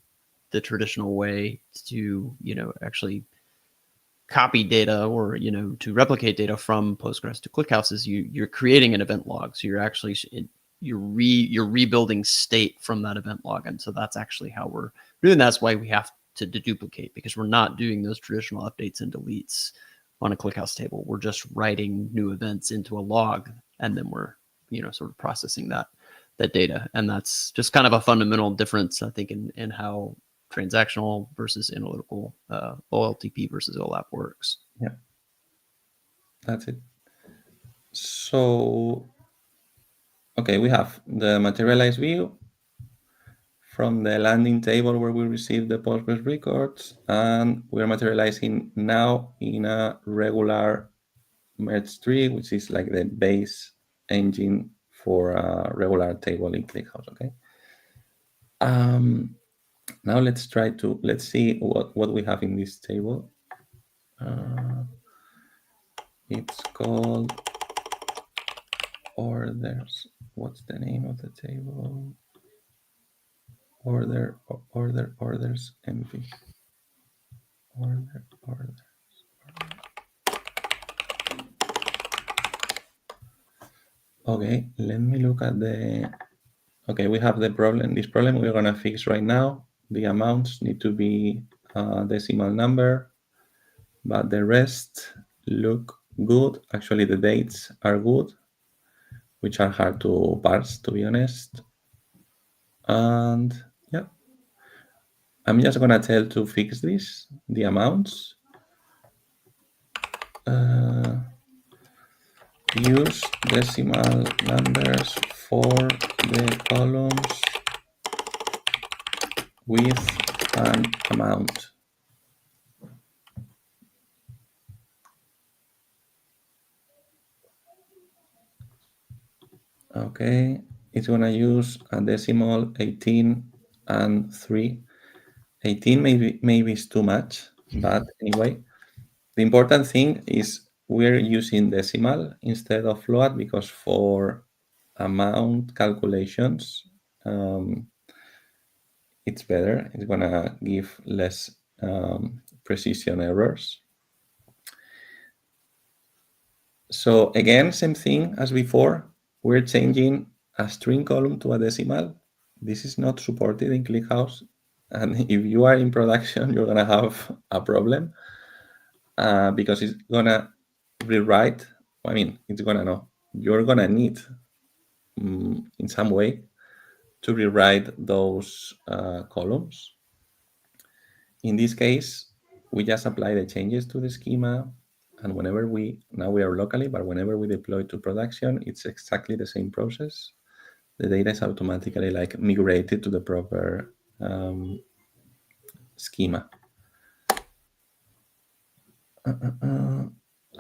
the traditional way to actually copy data or to replicate data from Postgres to ClickHouse is you're creating an event log. So you're actually you're rebuilding state from that event log, and so that's actually how we're doing. That's why we have to deduplicate, because we're not doing those traditional updates and deletes on a ClickHouse table. We're just writing new events into a log, and then we're sort of processing that data, and that's just kind of a fundamental difference, I think, in how transactional versus analytical, OLTP versus OLAP works. Yeah, that's it. So, okay, we have the materialized view from the landing table where we receive the Postgres records, and we're materializing now in a regular merge tree, which is like the base engine for a regular table in ClickHouse. Okay. Now let's see what we have in this table. It's called orders. What's the name of the table? Orders MV. Orders. Okay, let me look at the. Okay, we have the problem. This problem we're gonna fix right now. The amounts need to be a decimal number, but the rest look good. Actually, the dates are good, which are hard to parse, to be honest. And yeah, I'm just gonna tell to fix this, the amounts. Use decimal numbers for the columns with an amount. Okay, it's gonna use a decimal 18 and 3. 18 maybe is too much, but anyway, the important thing is we're using decimal instead of float, because for amount calculations, it's better. It's gonna give less precision errors. So again, same thing as before. We're changing a string column to a decimal. This is not supported in ClickHouse, and if you are in production, you're gonna have a problem because it's gonna rewrite. It's gonna know. You're gonna need in some way to rewrite those columns. in this case, we just apply the changes to the schema, and now we are locally, but whenever we deploy to production, it's exactly the same process. The data is automatically like migrated to the proper schema.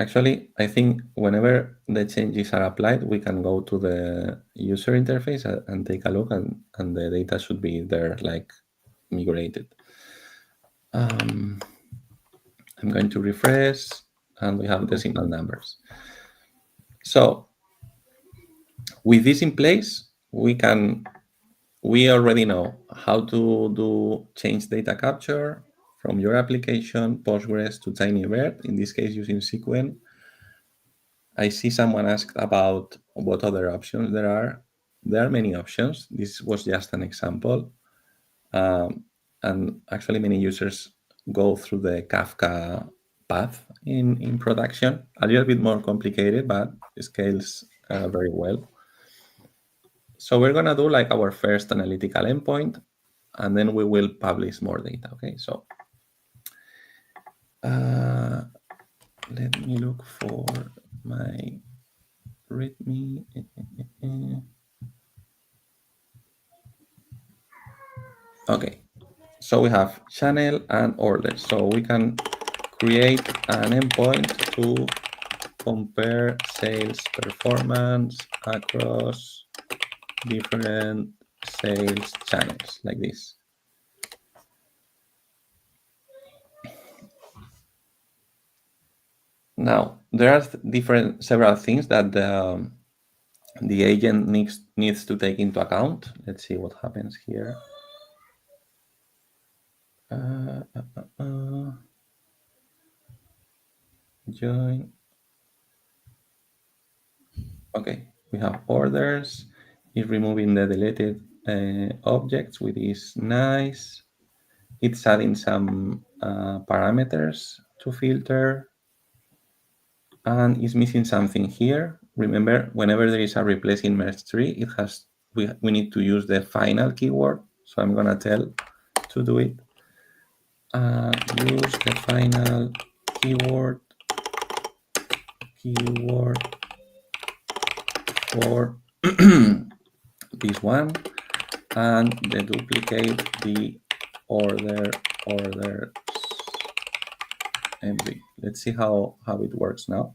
Actually, I think whenever the changes are applied, we can go to the user interface and take a look, and the data should be there, like migrated. I'm going to refresh, and we have decimal numbers. So with this in place, we already know how to do change data capture from your application, Postgres to Tinybird, in this case using Sequin. I see someone asked about what other options there are. There are many options. This was just an example. And actually, many users go through the Kafka path in production. A little bit more complicated, but it scales very well. So we're going to do like our first analytical endpoint, and then we will publish more data. Okay, so let me look for my README. Okay, so we have channel and order. So we can create an endpoint to compare sales performance across different sales channels like this. Now, there are several things that the agent needs to take into account. Let's see what happens here. Join. Okay, we have orders. It's removing the deleted objects, which is nice. It's adding some parameters to filter, and it's missing something here. Remember, whenever there is a replacing merge tree, we need to use the final keyword. So I'm gonna tell to do it. Use the final keyword for this one, and deduplicate the orders MV. Let's see how it works now.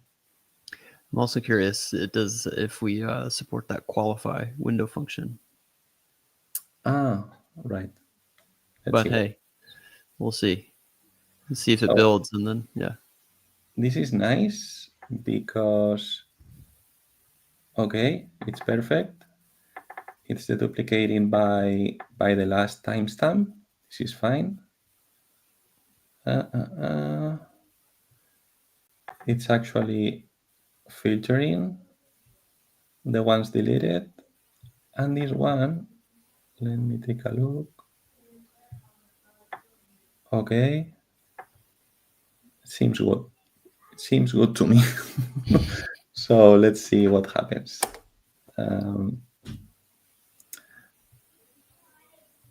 I'm also curious, it does if we support that qualify window function. Right. But hey, we'll see. Let's see if it builds, and then yeah. This is nice because okay, it's perfect. It's deduplicating by the last timestamp. This is fine. It's actually filtering the ones deleted, and this one, let me take a look. Okay, seems good. It seems good to me. So let's see what happens.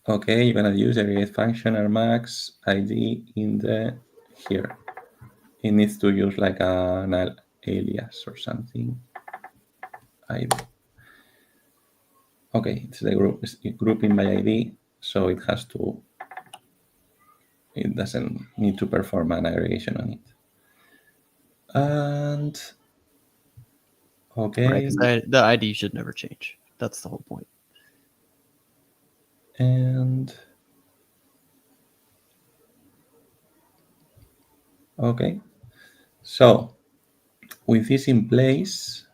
Okay, you're gonna use aggregate function ArgMax ID in the here. It needs to use like an alias or something. ID. Okay, it's the grouping by ID, so it doesn't need to perform an aggregation on it. And okay, right, the ID should never change. That's the whole point. And okay, so with this in place,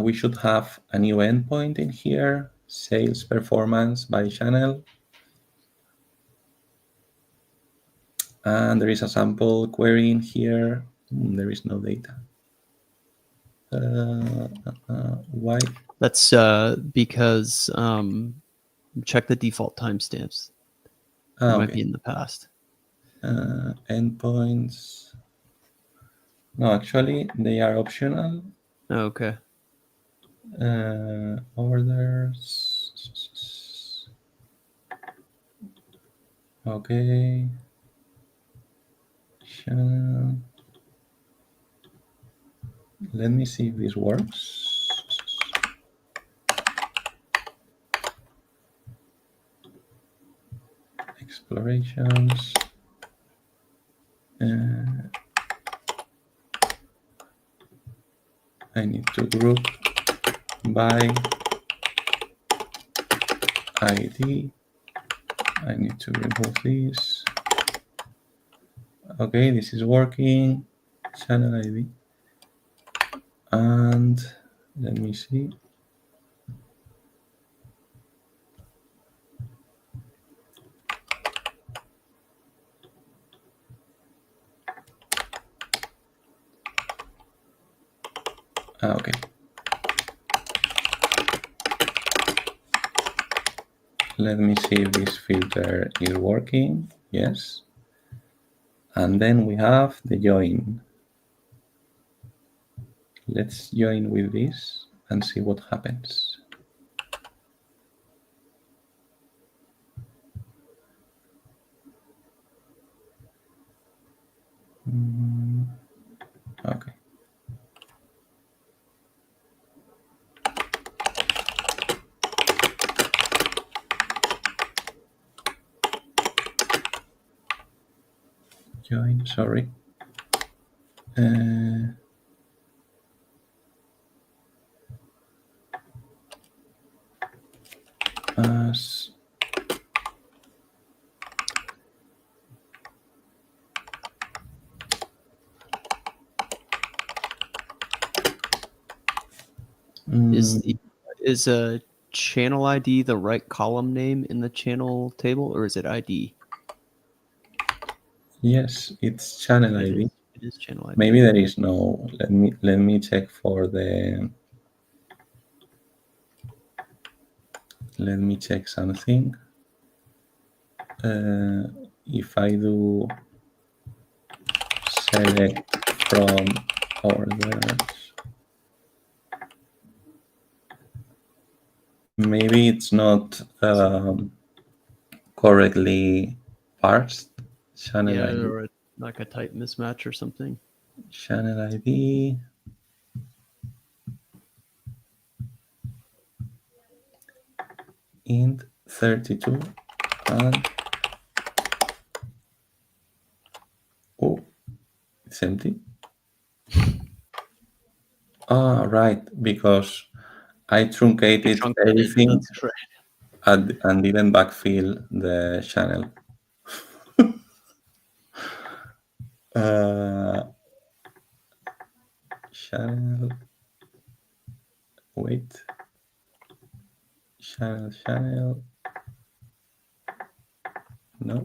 we should have a new endpoint in here, sales performance by channel. And there is a sample query in here. There is no data. Why? That's because check the default timestamps. It might be in the past. Endpoints. No, actually, they are optional. Okay. Orders. Okay. Channel. Let me see if this works. Explorations. I need to group by ID. I need to remove this. Okay, this is working. Channel ID. And let me see. Okay. Let me see if this filter is working. Yes. And then we have the join. Let's join with this and see what happens. Okay. Join, sorry. As Is a channel ID the right column name in the channel table, or is it ID? yes, it's channel ID. It is channel ID. Maybe there is no. Let me check for the. Let me check something. If I do select from orders, maybe it's not correctly parsed. Channel ID. Or like a type mismatch or something. Channel ID. Int 32 and oh, it's empty. Ah, right, because I truncated everything and didn't backfill the channel. Channel, wait, channel, no.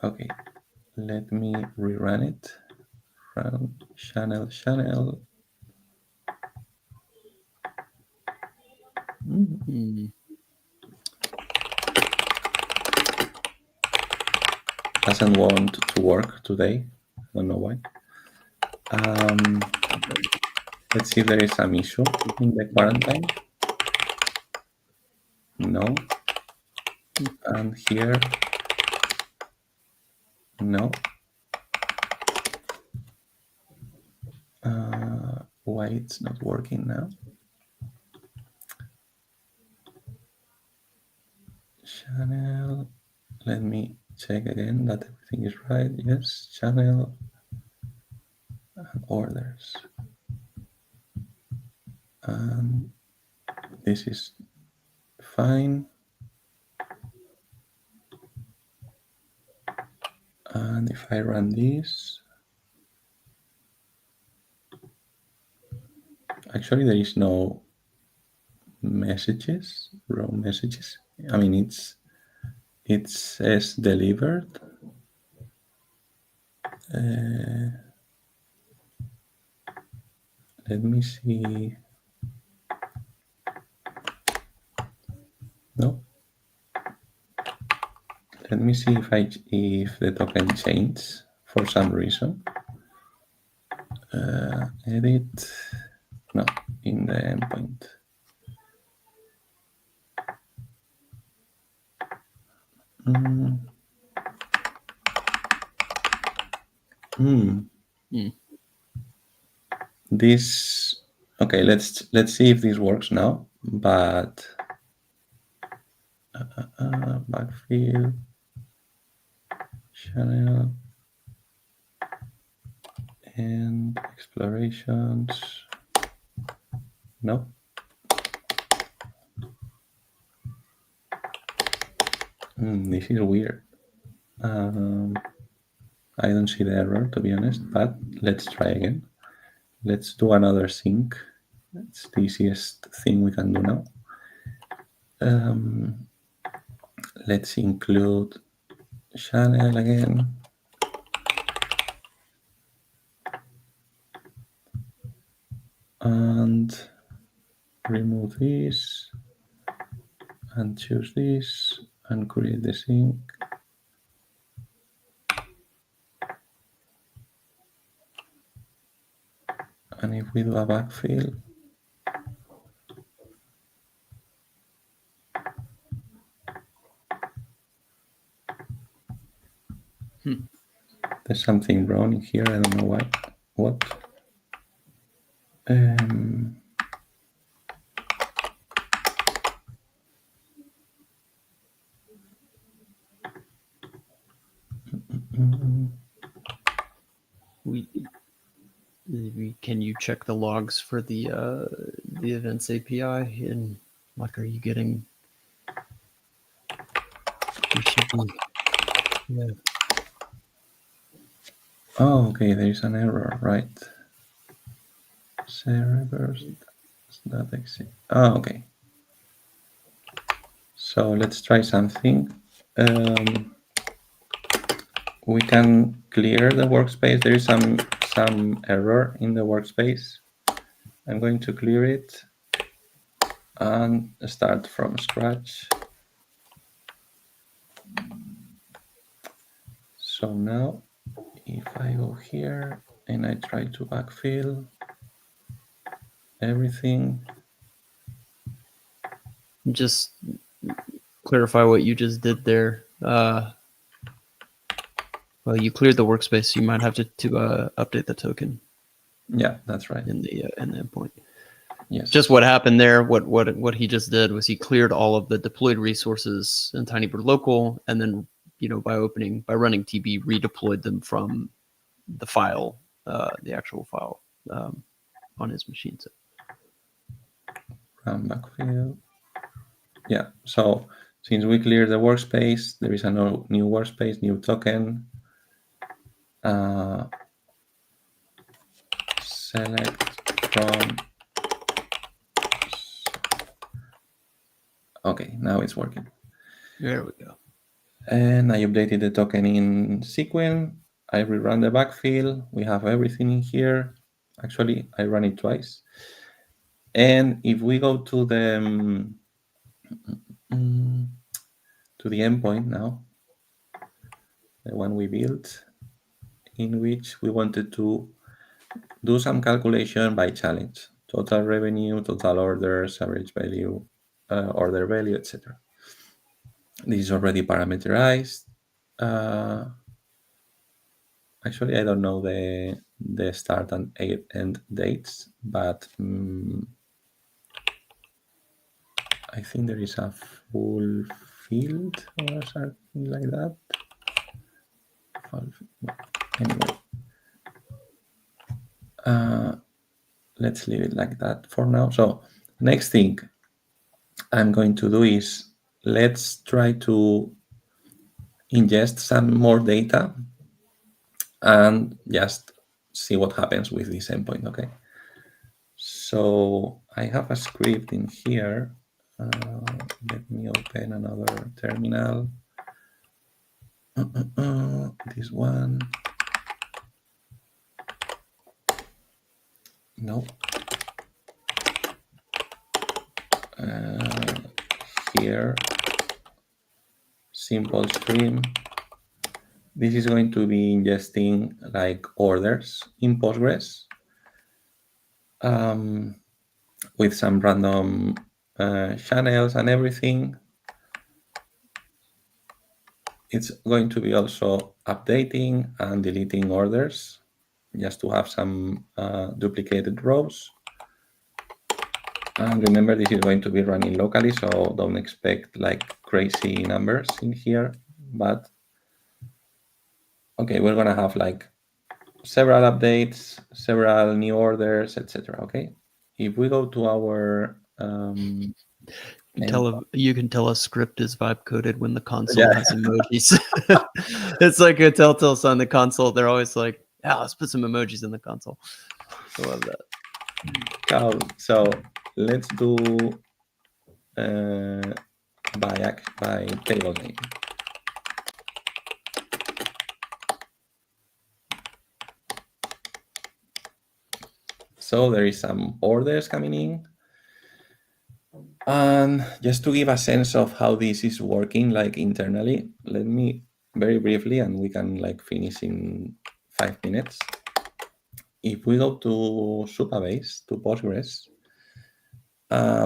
Okay, let me rerun it. Run channel. Doesn't want to work today. I don't know why. Let's see if there is some issue in the quarantine. No. And here, no. Why it's not working now? Channel. Let me check again that everything is right. Yes, channel and orders. And this is fine. And if I run this, actually there is no messages, wrong messages. I mean, it says delivered. Let me see. No. Let me see if the token changed for some reason. Edit. No, in the endpoint. This, okay, let's see if this works now, but backfill, channel, and explorations. No. This is weird. I don't see the error, to be honest, but let's try again. Let's do another sync. It's the easiest thing we can do now. Let's include channel again. And remove this and choose this and create the sync. And if we do a backfill, there's something wrong in here. I don't know why. What? Can you check the logs for the events API? And like, are you getting? Yeah. Oh, okay. There is an error, right? Reverse that exit. Oh, okay. So let's try something. We can clear the workspace. There is some error in the workspace. I'm going to clear it and start from scratch. So now, if I go here and I try to backfill everything. Just clarify what you just did there. Well, you cleared the workspace, so you might have to update the token. Yeah, that's right. In the endpoint. Yes. Just what happened there. What he just did was he cleared all of the deployed resources in Tinybird local, and then by running TB, redeployed them from the file, the actual file on his machine. So. Run backfill. Yeah. So since we cleared the workspace, there is a new workspace, new token. Select from. Okay, now it's working. There we go. And I updated the token in Sequin. I rerun the backfill. We have everything in here. Actually, I run it twice. And if we go to the endpoint now, the one we built, in which we wanted to do some calculation by challenge: total revenue, total orders, average value, order value, etc. This is already parameterized. Actually, I don't know the start and end dates, but I think there is a full field or something like that. Anyway, let's leave it like that for now. So next thing I'm going to do is let's try to ingest some more data and just see what happens with this endpoint, okay? So I have a script in here. Let me open another terminal. This one. No. Here, simple stream. This is going to be ingesting like orders in Postgres with some random channels and everything. It's going to be also updating and deleting orders, just to have some duplicated rows. And remember, this is going to be running locally, so don't expect like crazy numbers in here. But okay, we're gonna have like several updates, several new orders, etc. Okay, if we go to our you can tell a script is vibe coded when the console Yeah. has emojis. It's like a telltale sign. The console, they're always like, "Yeah, let's put some emojis in the console." I love that. So let's do by table name. So there is some orders coming in. And just to give a sense of how this is working like internally, let me very briefly, and we can like finish in 5 minutes. If we go to Supabase, to Postgres,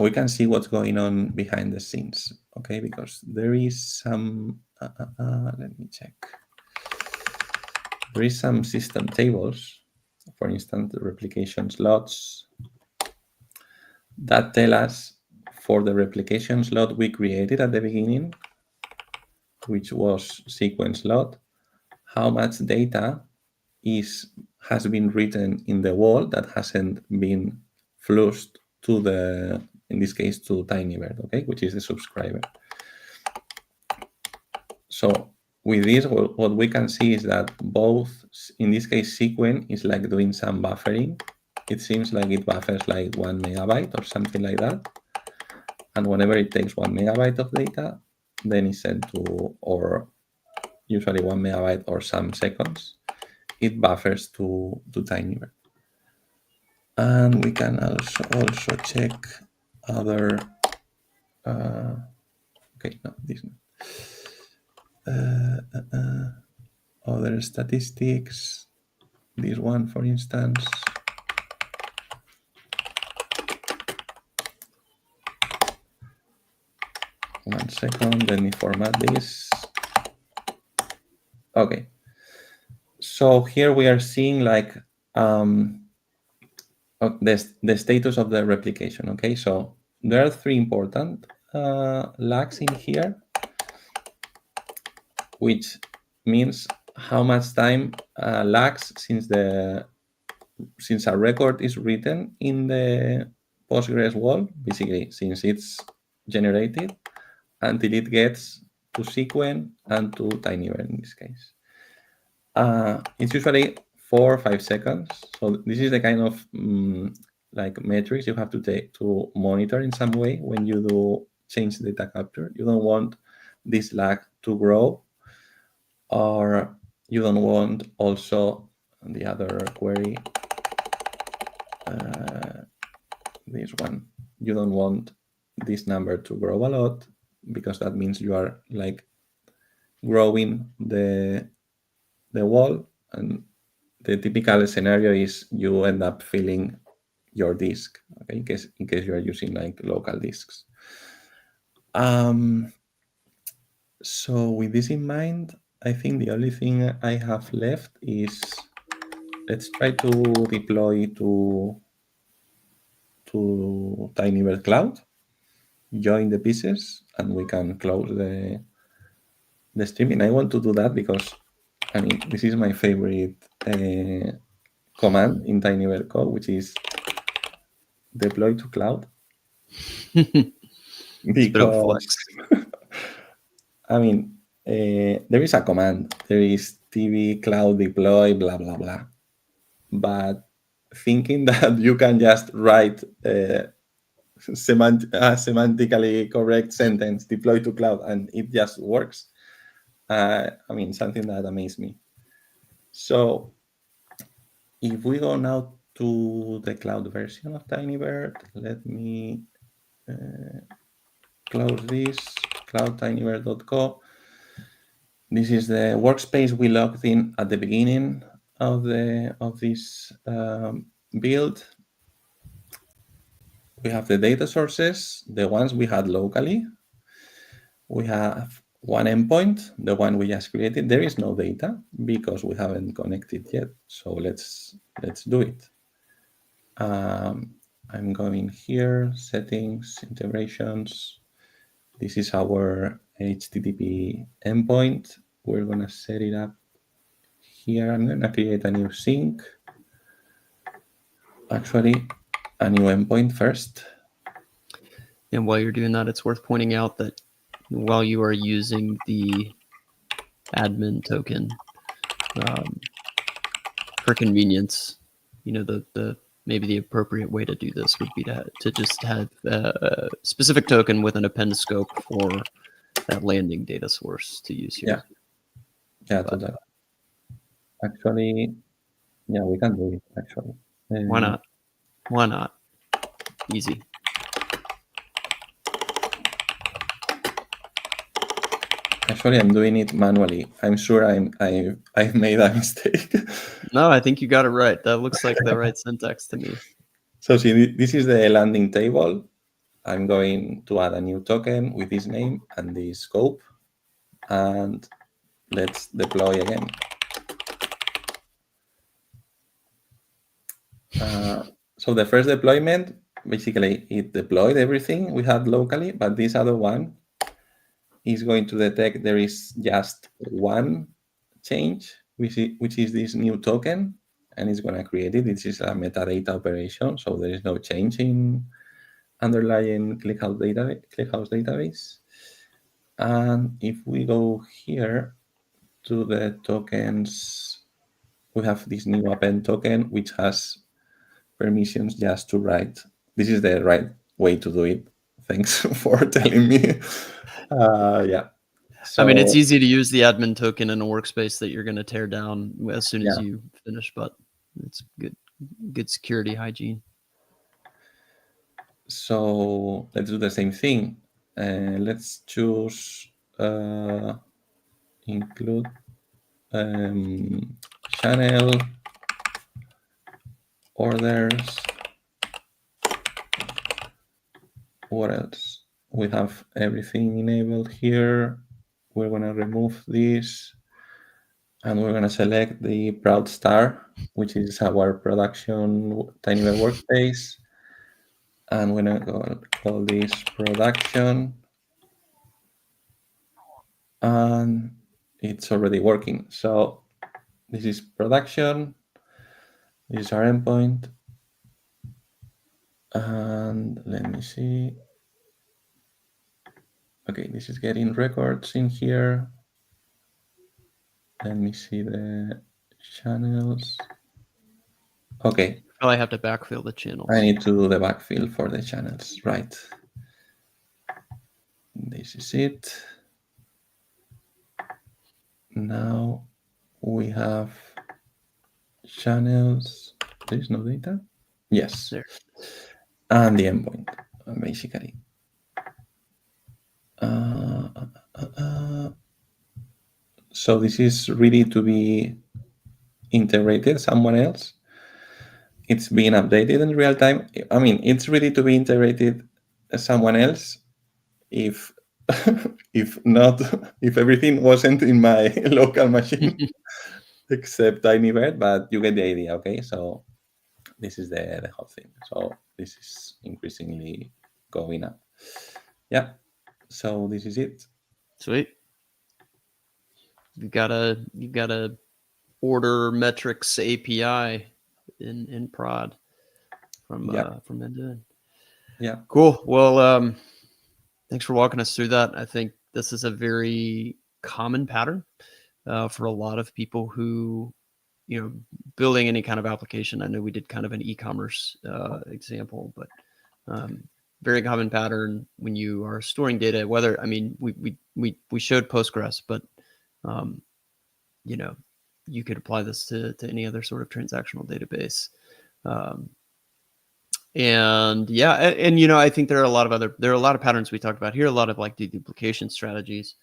we can see what's going on behind the scenes, okay? Because there is some, let me check. There is some system tables, for instance, the replication slots, that tell us for the replication slot we created at the beginning, which was sequence slot, how much data has been written in the wall that hasn't been flushed to the, in this case, to Tinybird, okay, which is the subscriber. So with this, what we can see is that both, in this case, Sequin is like doing some buffering. It seems like it buffers like 1 megabyte or something like that. And whenever it takes 1 megabyte of data, then it's sent to, or usually 1 megabyte or some seconds, it buffers to Tinybird. And we can also check other, okay, no, this one. Other statistics, this one, for instance. One second, let me format this. Okay. So here we are seeing like the status of the replication. Okay, so there are 3 important lags in here, which means how much time lags since a record is written in the Postgres wall, basically since it's generated until it gets to Sequin and to Tinybird in this case. It's usually 4 or 5 seconds. So this is the kind of like metrics you have to take to monitor in some way when you do change data capture. You don't want this lag to grow, or you don't want also the other query, this one. You don't want this number to grow a lot, because that means you are like growing the wall, and the typical scenario is you end up filling your disk, okay, in case you are using like local disks. So with this in mind, I think the only thing I have left is, let's try to deploy to Tinybird Cloud, join the pieces, and we can close the streaming. I want to do that because, I mean, this is my favorite command in Tinybird code, which is deploy to cloud. Because I mean, there is a command. There is tb cloud deploy blah blah blah. But thinking that you can just write semantically correct sentence, deploy to cloud, and it just works. I mean, something that amazed me. So if we go now to the cloud version of Tinybird, let me close this, cloudtinybird.co. This is the workspace we logged in at the beginning of this build. We have the data sources, the ones we had locally. We have one endpoint, the one we just created. There is no data because we haven't connected yet. So let's do it. I'm going here, settings, integrations. This is our HTTP endpoint. We're gonna set it up here. I'm gonna create a new sync. Actually, a new endpoint first. And while you're doing that, it's worth pointing out that while you are using the admin token, for convenience, maybe the appropriate way to do this would be to just have a specific token with an append scope for that landing data source to use here. Yeah, totally. Actually, yeah, we can do it, actually. Why not? Why not? Easy. Actually, I'm doing it manually. I'm sure I've made a mistake. No, I think you got it right. That looks like the right syntax to me. So see, this is the landing table. I'm going to add a new token with this name and this scope. And let's deploy again. So the first deployment, basically it deployed everything we had locally, but this other one is going to detect there is just one change, which is this new token, and it's going to create it. This is a metadata operation, so there is no change in underlying ClickHouse database. And if we go here to the tokens, we have this new append token, which has permissions just to write. This is the right way to do it. Thanks for telling me. Yeah. So, I mean, it's easy to use the admin token in a workspace that you're going to tear down as soon as you finish, but it's good security hygiene. So let's do the same thing. Let's choose include channel orders. What else? We have everything enabled here. We're going to remove this. And we're going to select the Proud Star, which is our production Tinybird workspace. And we're going to call this production. And it's already working. So this is production. This is our endpoint. And let me see. Okay, this is getting records in here. Let me see the channels. Okay. Probably have to backfill the channels. I need to do the backfill for the channels, right? This is it. Now we have channels. There is no data? Yes. There. And the endpoint, basically. So this is ready to be integrated somewhere else. It's being updated in real time. I mean, it's ready to be integrated someone else if if everything wasn't in my local machine except Tinybird, but you get the idea, okay? So this is the whole thing. So this is increasingly going up. Yeah. So this is it. Sweet. You got a order metrics API in prod from end to end. Yeah. Cool. Well, thanks for walking us through that. I think this is a very common pattern for a lot of people who, building any kind of application. I know we did kind of an e-commerce example, but very common pattern when you are storing data. Whether we showed Postgres, but you could apply this to any other sort of transactional database. I think there are a lot of patterns we talked about here, a lot of like deduplication strategies.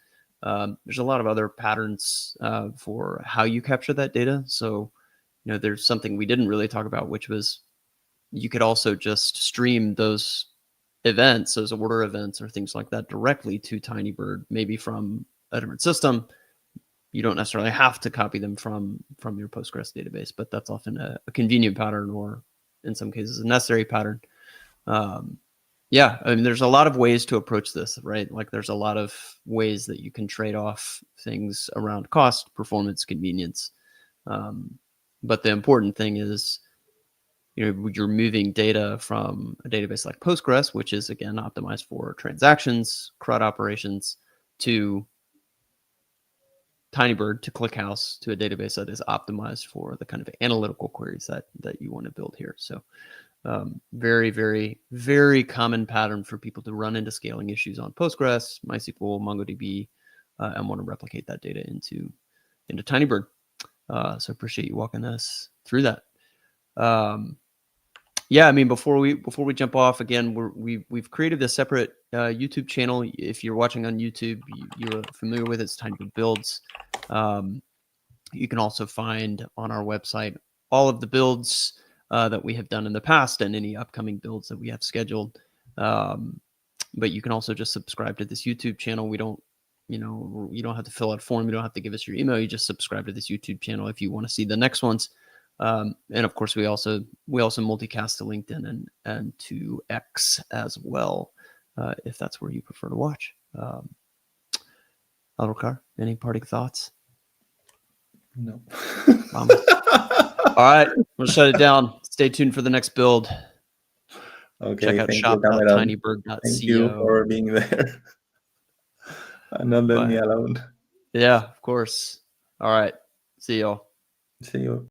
There's a lot of other patterns for how you capture that data. So, there's something we didn't really talk about, which was you could also just stream those events, those order events or things like that directly to Tinybird, maybe from a different system, you don't necessarily have to copy them from your Postgres database, but that's often a convenient pattern, or in some cases a necessary pattern. Yeah, I mean, there's a lot of ways to approach this, right? Like there's a lot of ways that you can trade off things around cost, performance, convenience. But the important thing is, you're moving data from a database like Postgres, which is again optimized for transactions, CRUD operations, to Tinybird, to ClickHouse, to a database that is optimized for the kind of analytical queries that you want to build here. So very, very, very common pattern for people to run into scaling issues on Postgres, MySQL, MongoDB, and want to replicate that data into Tinybird. So appreciate you walking us through that. Yeah, I mean, before we jump off, again, we've created a separate YouTube channel. If you're watching on YouTube, you're familiar with it. It's Tinybird Builds. You can also find on our website all of the builds that we have done in the past and any upcoming builds that we have scheduled. But you can also just subscribe to this YouTube channel. We don't, you don't have to fill out a form. You don't have to give us your email. You just subscribe to this YouTube channel if you want to see the next ones. And of course, we also multicast to LinkedIn and to X as well, if that's where you prefer to watch. Alrokar, any parting thoughts? No. All right, we'll shut it down. Stay tuned for the next build. Okay, check out shop.tinybird.co. Thank you for being there and not let me alone. Yeah, of course. All right. See y'all. See you.